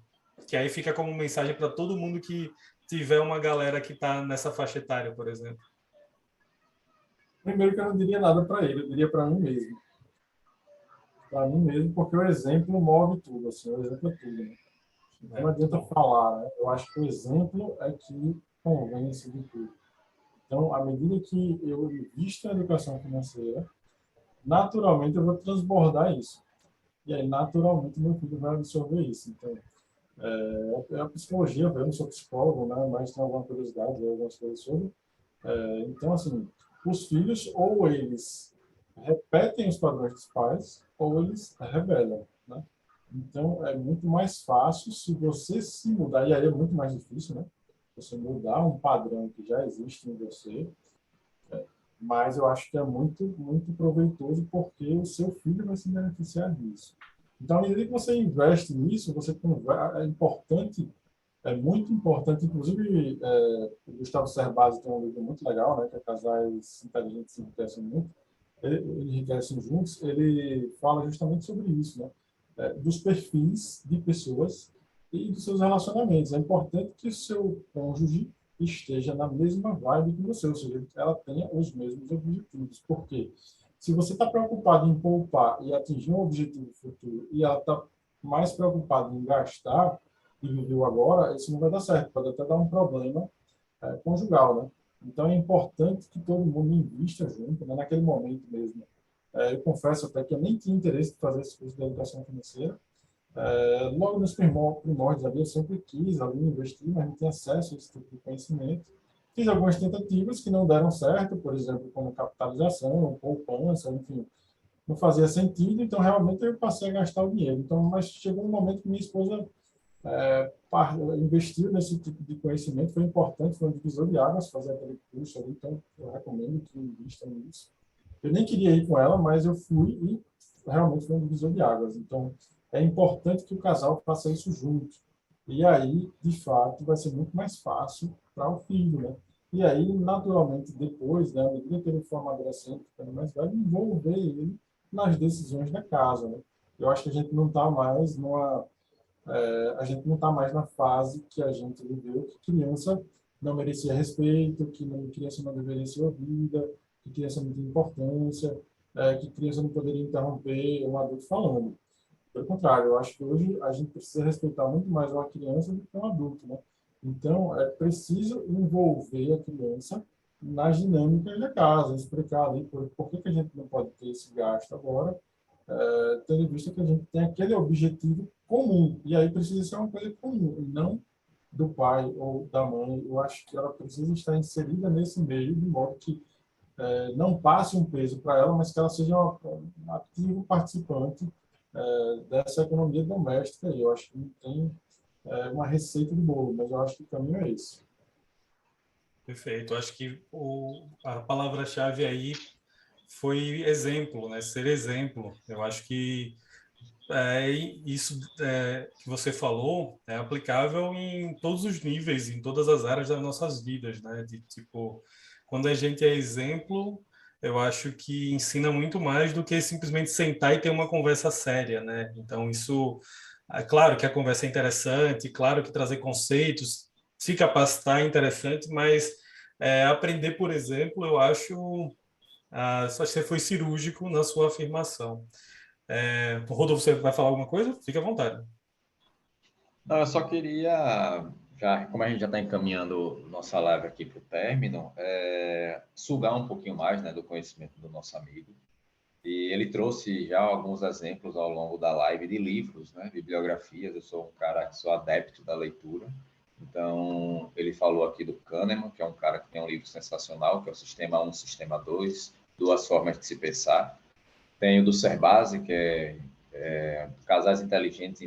B: Que aí fica como mensagem para todo mundo que tiver uma galera que está nessa faixa etária, por exemplo.
C: Primeiro que eu não diria nada para ele, eu diria para mim mesmo. Para mim mesmo, porque o exemplo move tudo, assim, o exemplo é tudo, né? Então não adianta falar, né? Eu acho que o exemplo é que convence de tudo. Então, à medida que eu invisto em educação financeira, naturalmente eu vou transbordar isso. E aí, naturalmente, meu filho vai absorver isso. Então, é a psicologia, eu não sou psicólogo, né? Mas tenho alguma curiosidade, algumas coisas sobre. Então, assim, os filhos, ou eles repetem os padrões dos pais, ou eles rebelam, né? Então, é muito mais fácil se você se mudar, e aí é muito mais difícil, né? Você mudar um padrão que já existe em você, mas eu acho que é muito, muito proveitoso porque o seu filho vai se beneficiar disso. Então, à medida que você investe nisso, é importante, é muito importante, inclusive, o Gustavo Cerbasi tem um livro muito legal, né, que é Casais Inteligentes Enriquecem Muito, enriquecem juntos, ele fala justamente sobre isso, né, dos perfis de pessoas e dos seus relacionamentos. É importante que o seu cônjuge esteja na mesma vibe que você, ou seja, ela tenha os mesmos objetivos. Por quê? Se você está preocupado em poupar e atingir um objetivo futuro e ela está mais preocupada em gastar e viver o agora, isso não vai dar certo, pode até dar um problema conjugal, né? Então é importante que todo mundo invista junto, né? Naquele momento mesmo. Eu confesso até que eu nem tinha interesse em fazer esse curso de educação financeira. Logo nos primórdios ali, eu sempre quis ali investir, mas não tinha acesso a esse tipo de conhecimento. Fiz algumas tentativas que não deram certo, por exemplo, como capitalização, poupança, enfim, não fazia sentido, então realmente eu passei a gastar o dinheiro. Então, mas chegou um momento que minha esposa investiu nesse tipo de conhecimento, foi importante, foi um divisor de águas fazer aquele curso ali, então eu recomendo que invista nisso. Eu nem queria ir com ela, mas eu fui e realmente foi um divisor de águas. Então, é importante que o casal faça isso junto. E aí, de fato, vai ser muito mais fácil para o filho, né? E aí, naturalmente, depois, né, à medida que ele for amadurecendo, ficando mais velho, envolver ele nas decisões da casa, né? Eu acho que a gente não está mais a gente não está mais na fase que a gente viveu, que criança não merecia respeito, que criança não deveria ser ouvida, que criança não tinha importância, que criança não poderia interromper um adulto falando. Pelo contrário, eu acho que hoje a gente precisa respeitar muito mais uma criança do que um adulto, né? Então, é preciso envolver a criança nas dinâmicas da casa, explicar ali por que a gente não pode ter esse gasto agora, tendo em vista que a gente tem aquele objetivo comum, e aí precisa ser uma coisa comum, e não do pai ou da mãe. Eu acho que ela precisa estar inserida nesse meio, de modo que não passe um peso para ela, mas que ela seja um ativo participante dessa economia doméstica. Eu acho que não tem uma receita de bolo, mas eu acho que o caminho é esse.
B: Perfeito. Acho que a palavra-chave aí foi exemplo, né? Ser exemplo. Eu acho que isso que você falou é aplicável em todos os níveis, em todas as áreas das nossas vidas, né? De tipo, quando a gente é exemplo, eu acho que ensina muito mais do que simplesmente sentar e ter uma conversa séria, né? Então, isso, é claro que a conversa é interessante, claro que trazer conceitos, se capacitar é interessante, mas aprender, por exemplo, eu acho, só que você foi cirúrgico na sua afirmação. Rodolfo, você vai falar alguma coisa? Fique à vontade.
A: Não, eu só queria, já, como a gente já está encaminhando nossa live aqui para o término, sugar um pouquinho mais, né, do conhecimento do nosso amigo. E ele trouxe já alguns exemplos ao longo da live de livros, né, bibliografias. Eu sou um cara que sou adepto da leitura. Então, ele falou aqui do Kahneman, que é um cara que tem um livro sensacional, que é o Sistema 1, Sistema 2, Duas Formas de se Pensar. Tem o do Cerbasi, que é Casais Inteligentes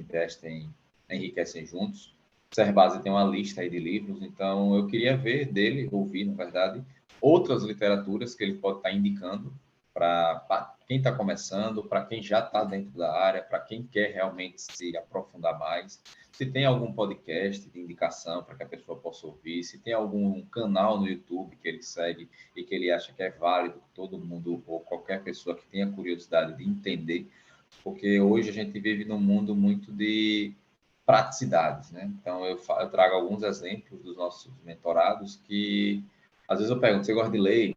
A: Enriquecem Juntos. O Cerbasi tem uma lista aí de livros, então eu queria ver dele, ouvir, na verdade, outras literaturas que ele pode estar indicando para quem está começando, para quem já está dentro da área, para quem quer realmente se aprofundar mais. Se tem algum podcast de indicação para que a pessoa possa ouvir, se tem algum canal no YouTube que ele segue e que ele acha que é válido, todo mundo ou qualquer pessoa que tenha curiosidade de entender, porque hoje a gente vive num mundo muito de praticidades, né? Então, eu trago alguns exemplos dos nossos mentorados que, às vezes eu pergunto, você gosta de ler?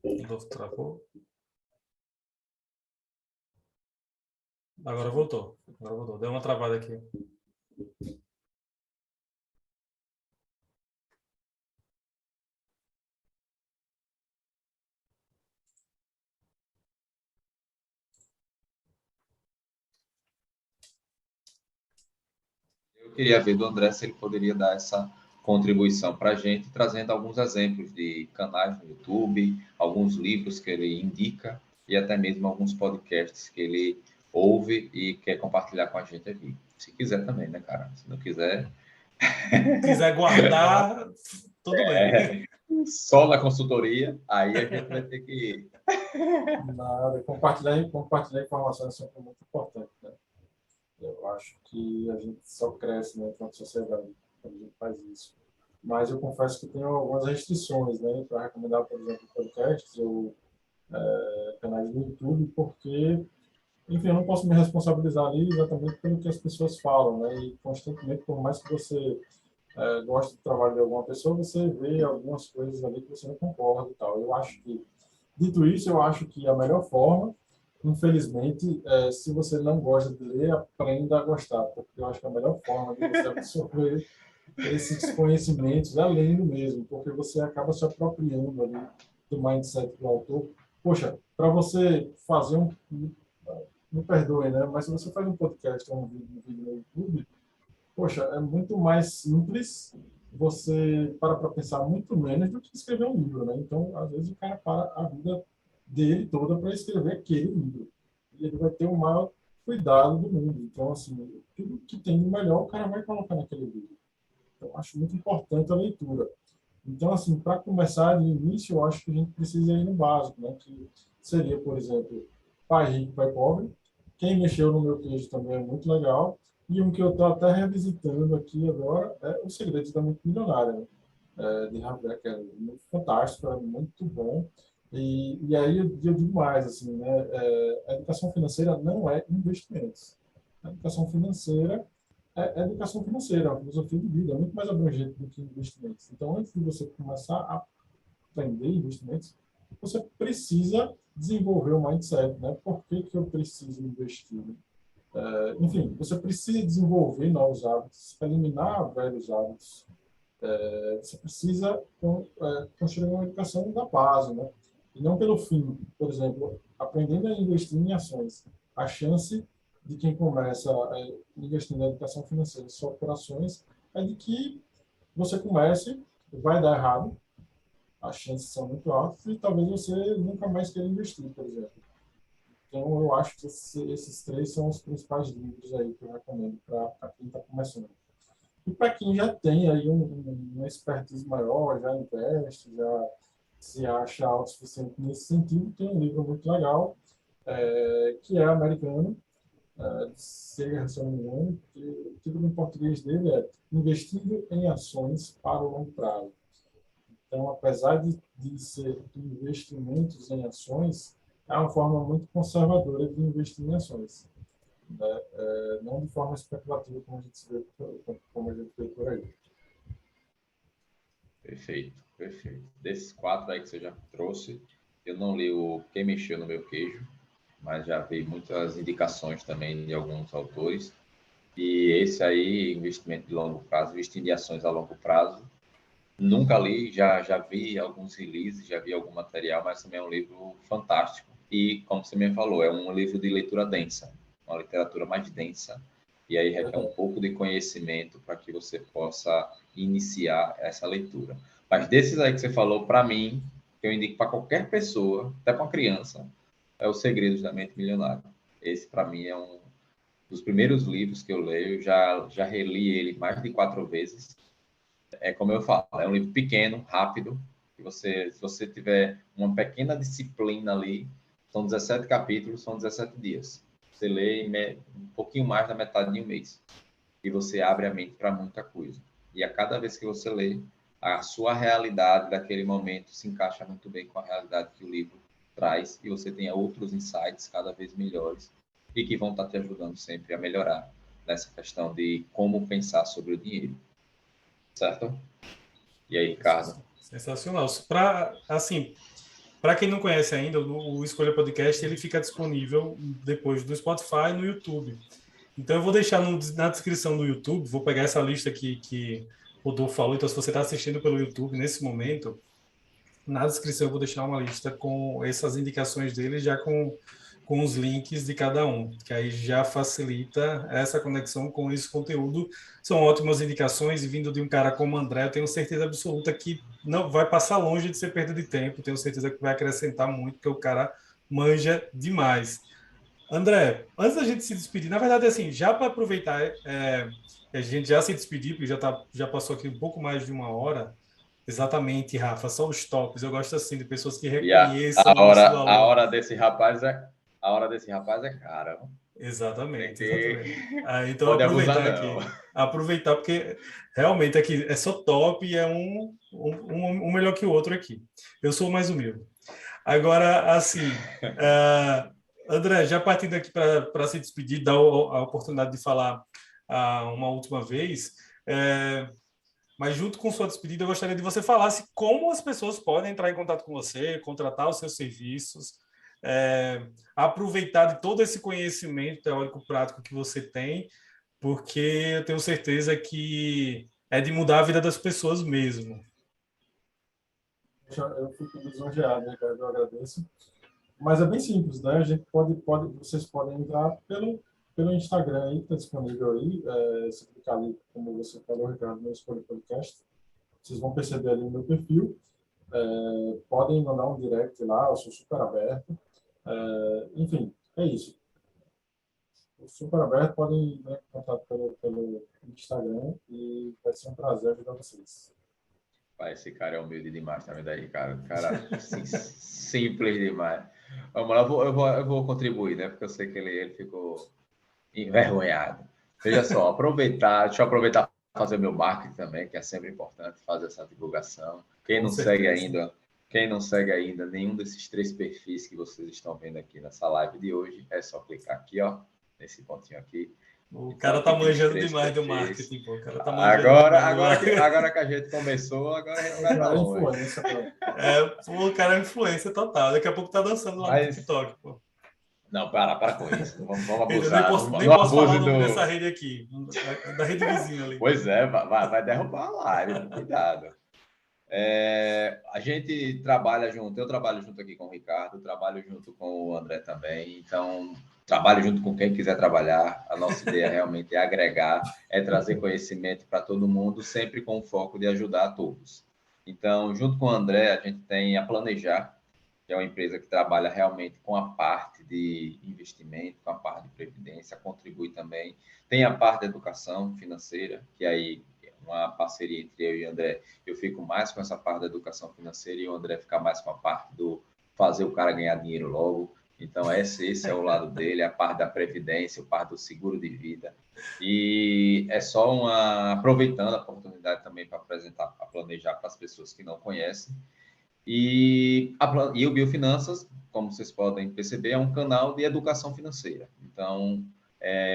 B: Rodolfo travou. Agora voltou. Deu uma travada aqui.
A: Eu queria ver do André se ele poderia dar essa contribuição para a gente, trazendo alguns exemplos de canais no YouTube, alguns livros que ele indica e até mesmo alguns podcasts que ele ouve e quer compartilhar com a gente aqui. Se quiser também, né, cara? Se não quiser...
B: Se quiser guardar, tudo bem.
A: Só na consultoria, aí a gente vai ter que...
C: Nada, compartilhar informações é sempre muito importante, né? Eu acho que a gente só cresce, né, enquanto sociedade quando a gente faz isso. Mas eu confesso que tenho algumas restrições, né, para recomendar, por exemplo, podcasts ou canais do YouTube, porque, enfim, eu não posso me responsabilizar ali exatamente pelo que as pessoas falam, né, e constantemente, por mais que você goste do trabalho de alguma pessoa, você vê algumas coisas ali que você não concorda e tal. Eu acho que, dito isso, eu acho que a melhor forma, infelizmente, se você não gosta de ler, aprenda a gostar, porque eu acho que a melhor forma de você absorver esses conhecimentos é lendo mesmo, porque você acaba se apropriando ali do mindset do autor. Poxa, para você fazer me perdoe, né? Mas se você faz um podcast ou um vídeo no YouTube, poxa, é muito mais simples, você para pensar muito menos do que escrever um livro, né? Então, às vezes o cara para a vida dele toda para escrever aquele livro. E ele vai ter o maior cuidado do mundo. Então, assim, tudo que tem de melhor o cara vai colocar naquele livro. Então, acho muito importante a leitura. Então, assim, para começar de início, eu acho que a gente precisa ir no básico, né? Que seria, por exemplo, Pai Rico, Pai Pobre. Quem mexeu no meu queijo também é muito legal. E um que eu estou até revisitando aqui agora é Os Segredos da Mente Milionária, né? De Harvard, que é muito fantástico, é muito bom. E aí eu digo mais, assim, né? A educação financeira não é investimentos. A educação financeira é educação financeira, a filosofia de vida, é muito mais abrangente do que investimentos. Então, antes de você começar a aprender investimentos, você precisa desenvolver o mindset, né? Por que que eu preciso investir? Enfim, você precisa desenvolver novos hábitos, eliminar velhos hábitos. Você precisa construir uma educação da base, né? E não pelo fim. Por exemplo, aprendendo a investir em ações. A chance de quem começa a investir na educação financeira só por ações é de que você comece, vai dar errado, as chances são muito altas e talvez você nunca mais queira investir, por exemplo. Então, eu acho que esses três são os principais livros aí que eu recomendo para quem está começando. E para quem já tem aí uma expertise maior, já investe, já se acha autossuficiente nesse sentido, tem um livro muito legal, que é americano, Seger, se eu não me engano, que o título em português dele é Investindo em Ações para o Longo Prazo. Então, apesar de ser investimentos em ações, é uma forma muito conservadora de investir em ações, né? Não de forma especulativa, como a gente vê por aí.
A: Perfeito, perfeito. Desses 4 aí que você já trouxe, eu não li o Quem Mexeu no Meu Queijo, mas já vi muitas indicações também de alguns autores. E esse aí, investimento de longo prazo, investindo em ações a longo prazo, nunca li, já vi alguns releases, já vi algum material, mas também é um livro fantástico. E, como você me falou, é um livro de leitura densa, uma literatura mais densa, e aí requer um pouco de conhecimento para que você possa iniciar essa leitura. Mas desses aí que você falou, para mim, que eu indico para qualquer pessoa, até para uma criança, é Os Segredos da Mente Milionária. Esse, para mim, é um dos primeiros livros que eu leio, já reli ele mais de 4 vezes, É como eu falo, é um livro pequeno, rápido, que se você tiver uma pequena disciplina ali, são 17 capítulos, são 17 dias. Você lê um pouquinho mais da metade de um mês. E você abre a mente para muita coisa. E a cada vez que você lê, a sua realidade daquele momento se encaixa muito bem com a realidade que o livro traz e você tenha outros insights cada vez melhores e que vão estar te ajudando sempre a melhorar nessa questão de como pensar sobre o dinheiro. Certo? E aí, Ricardo?
B: Sensacional. Para quem não conhece ainda, o Escolha Podcast ele fica disponível depois do Spotify e no YouTube. Então eu vou deixar na descrição do YouTube, vou pegar essa lista que o Rodolfo falou. Então, se você está assistindo pelo YouTube nesse momento, na descrição eu vou deixar uma lista com essas indicações dele, já com os links de cada um, que aí já facilita essa conexão com esse conteúdo. São ótimas indicações e vindo de um cara como o André, eu tenho certeza absoluta que não vai passar longe de ser perda de tempo, tenho certeza que vai acrescentar muito, porque o cara manja demais. André, antes da gente se despedir, na verdade, assim, já para aproveitar, a gente já se despedir, porque já passou aqui um pouco mais de uma hora. Exatamente, Rafa, só os tops. Eu gosto assim de pessoas que
A: E
B: reconheçam o nosso valor.
A: a hora desse rapaz é cara.
B: Exatamente. Então
A: Pode abusar, não.
B: Aproveitar, porque realmente aqui é só top e é um melhor que o outro aqui. Eu sou mais humilde. Agora, assim, André, já partindo aqui para se despedir, dar a oportunidade de falar uma última vez, mas junto com sua despedida, eu gostaria de você falasse como as pessoas podem entrar em contato com você, contratar os seus serviços, aproveitar de todo esse conhecimento teórico-prático que você tem, porque eu tenho certeza que é de mudar a vida das pessoas mesmo.
C: Eu fico lisonjeado, né, cara? Eu agradeço. Mas é bem simples, né? A gente vocês podem entrar pelo Instagram aí, que está disponível aí. Se clicar ali, como você falou, Ricardo, no Escolha Podcast, vocês vão perceber ali o meu perfil. Podem mandar um direct lá, eu sou super aberto. Enfim, é isso. Eu sou super aberto, podem entrar em contato pelo Instagram e vai ser um prazer ajudar vocês.
A: Esse cara é humilde demais também daí, cara. Cara, assim, simples demais. Vamos lá, eu vou contribuir, né? Porque eu sei que ele ficou envergonhado. Veja só, deixa eu aproveitar para fazer meu marketing também, que é sempre importante fazer essa divulgação. Quem não segue ainda nenhum desses 3 perfis que vocês estão vendo aqui nessa live de hoje, é só clicar aqui, ó, nesse pontinho aqui.
B: O cara tá manjando demais do marketing, pô. O cara tá manjando
A: agora que a gente começou, agora a gente vai dar
C: influência.
B: O cara é influência total. Daqui a pouco tá dançando lá no TikTok, pô.
A: Não, para com isso. Vamos abusar.
B: Nem posso falar o nome dessa rede aqui. Da rede vizinha ali.
A: Pois é, vai derrubar a live. Cuidado. A gente trabalha junto. Eu trabalho junto aqui com o Ricardo. Trabalho junto com o André também. Então, trabalho junto com quem quiser trabalhar. A nossa ideia realmente é agregar, é trazer conhecimento para todo mundo, sempre com o foco de ajudar a todos. Então, junto com o André, a gente tem a Planejar, que é uma empresa que trabalha realmente com a parte de investimento, com a parte de previdência, contribui também. Tem a parte de educação financeira, que aí é uma parceria entre eu e o André. Eu fico mais com essa parte da educação financeira e o André fica mais com a parte do fazer o cara ganhar dinheiro logo. Então, esse é o lado dele, a parte da previdência, a parte do seguro de vida. E é só aproveitando a oportunidade também para apresentar, para planejar para as pessoas que não conhecem. E o Biofinanças, como vocês podem perceber, é um canal de educação financeira. Então,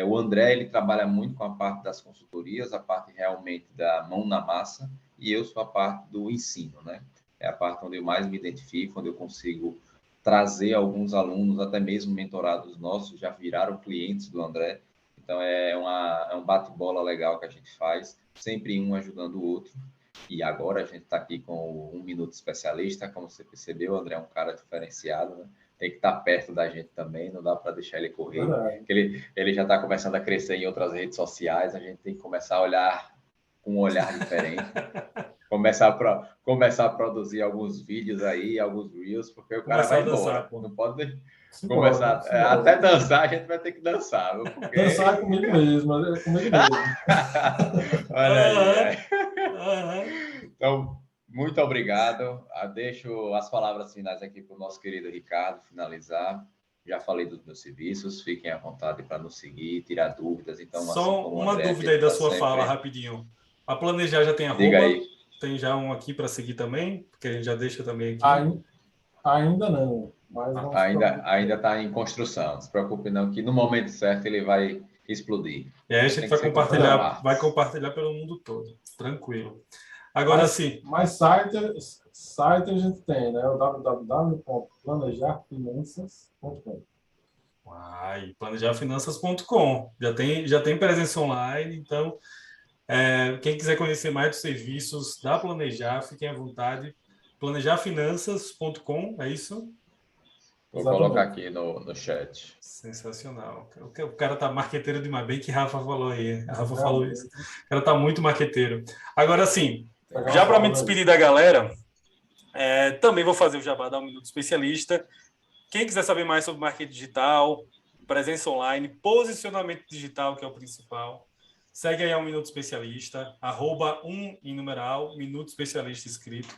A: o André, ele trabalha muito com a parte das consultorias, a parte realmente da mão na massa, e eu sou a parte do ensino, né? É a parte onde eu mais me identifico, onde eu consigo trazer alguns alunos, até mesmo mentorados nossos, já viraram clientes do André. Então, é um bate-bola legal que a gente faz, sempre um ajudando o outro. E agora a gente está aqui com o 1 Minuto Especialista, como você percebeu, o André é um cara diferenciado, né? Tem que estar perto da gente também, não dá para deixar ele correr. Ele já está começando a crescer em outras redes sociais, a gente tem que começar a olhar com um olhar diferente. começar a produzir alguns vídeos aí, alguns reels, porque o cara vai embora. Não pode começar. Até dançar, a gente vai ter que dançar. Porque...
C: Dançar comigo mesmo.
A: Olha aí. Então, muito obrigado. Deixo as palavras finais aqui para o nosso querido Ricardo finalizar. Já falei dos meus serviços, fiquem à vontade para nos seguir, tirar dúvidas. Então,
B: Só
A: assim como o
B: uma
A: André,
B: dúvida aí da sua
A: sempre...
B: fala, rapidinho. A Planejar já tem
A: Diga
B: arroba?
A: aí.
B: Tem já um aqui para seguir também? Porque a gente já deixa também aqui.
C: Ainda não, mas
A: Ainda está em construção. Não se preocupe não, que no momento certo ele vai explodir.
B: E aí a gente vai compartilhar pelo mundo todo. Tranquilo. Agora sim.
C: Mas site a gente tem, né? O www.planejarfinanças.com.
B: Planejarfinanças.com. Já tem presença online, então quem quiser conhecer mais dos serviços da Planejar, fiquem à vontade. Planejarfinanças.com, é isso?
A: Vou colocar aqui no chat.
B: Sensacional. O cara tá marqueteiro demais, bem que Rafa falou aí. A Rafa falou isso. O cara tá muito marqueteiro. Agora sim, já para me despedir da galera, também vou fazer o jabá da 1 Minuto Especialista. Quem quiser saber mais sobre marketing digital, presença online, posicionamento digital, que é o principal, segue aí a 1 Minuto Especialista, @1 em numeral, Minuto Especialista escrito.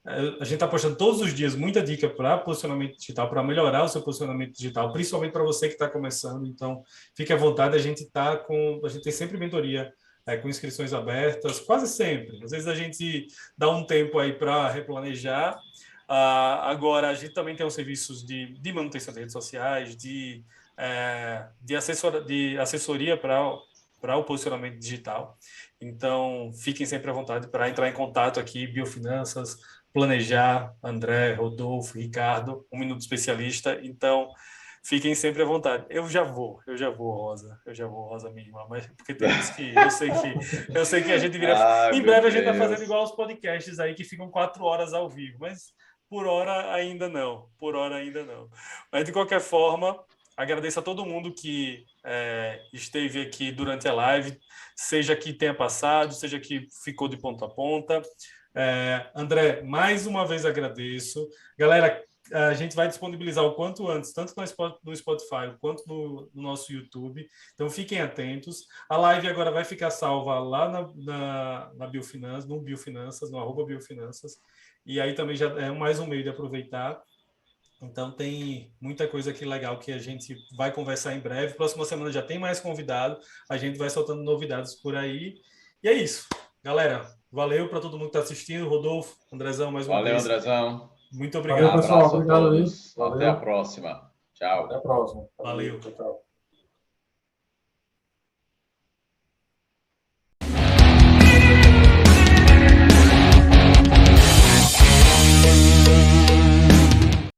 B: A gente está postando todos os dias muita dica para posicionamento digital, para melhorar o seu posicionamento digital, principalmente para você que está começando. Então, fique à vontade. A gente tem sempre mentoria com inscrições abertas, quase sempre. Às vezes a gente dá um tempo aí para replanejar. Agora, a gente também tem os serviços de manutenção das redes sociais, de assessoria para o posicionamento digital. Então, fiquem sempre à vontade para entrar em contato aqui, Biofinanças, Planejar, André, Rodolfo, Ricardo, 1 Minuto Especialista. Então, fiquem sempre à vontade. Eu já vou, Rosa. Minha irmã, mas porque temos que eu sei que a gente vira. Em breve a gente está fazendo igual os podcasts aí que ficam 4 horas ao vivo, mas por hora ainda não. Mas de qualquer forma, agradeço a todo mundo que esteve aqui durante a live, seja que tenha passado, seja que ficou de ponta a ponta. André, mais uma vez agradeço. Galera, a gente vai disponibilizar o quanto antes, tanto no Spotify quanto no nosso YouTube. Então, fiquem atentos. A live agora vai ficar salva lá na Biofinanças, no Biofinanças, no @Biofinanças. E aí também já é mais um meio de aproveitar. Então, tem muita coisa aqui legal que a gente vai conversar em breve. Próxima semana já tem mais convidado. A gente vai soltando novidades por aí. E é isso. Galera, valeu para todo mundo que está assistindo. Rodolfo, Andrezão, mais uma vez.
A: Valeu, Andrezão.
B: Muito obrigado.
C: Valeu, pessoal. Obrigado aí.
A: Até a próxima. Tchau.
C: Até a próxima.
B: Valeu.
C: Tchau.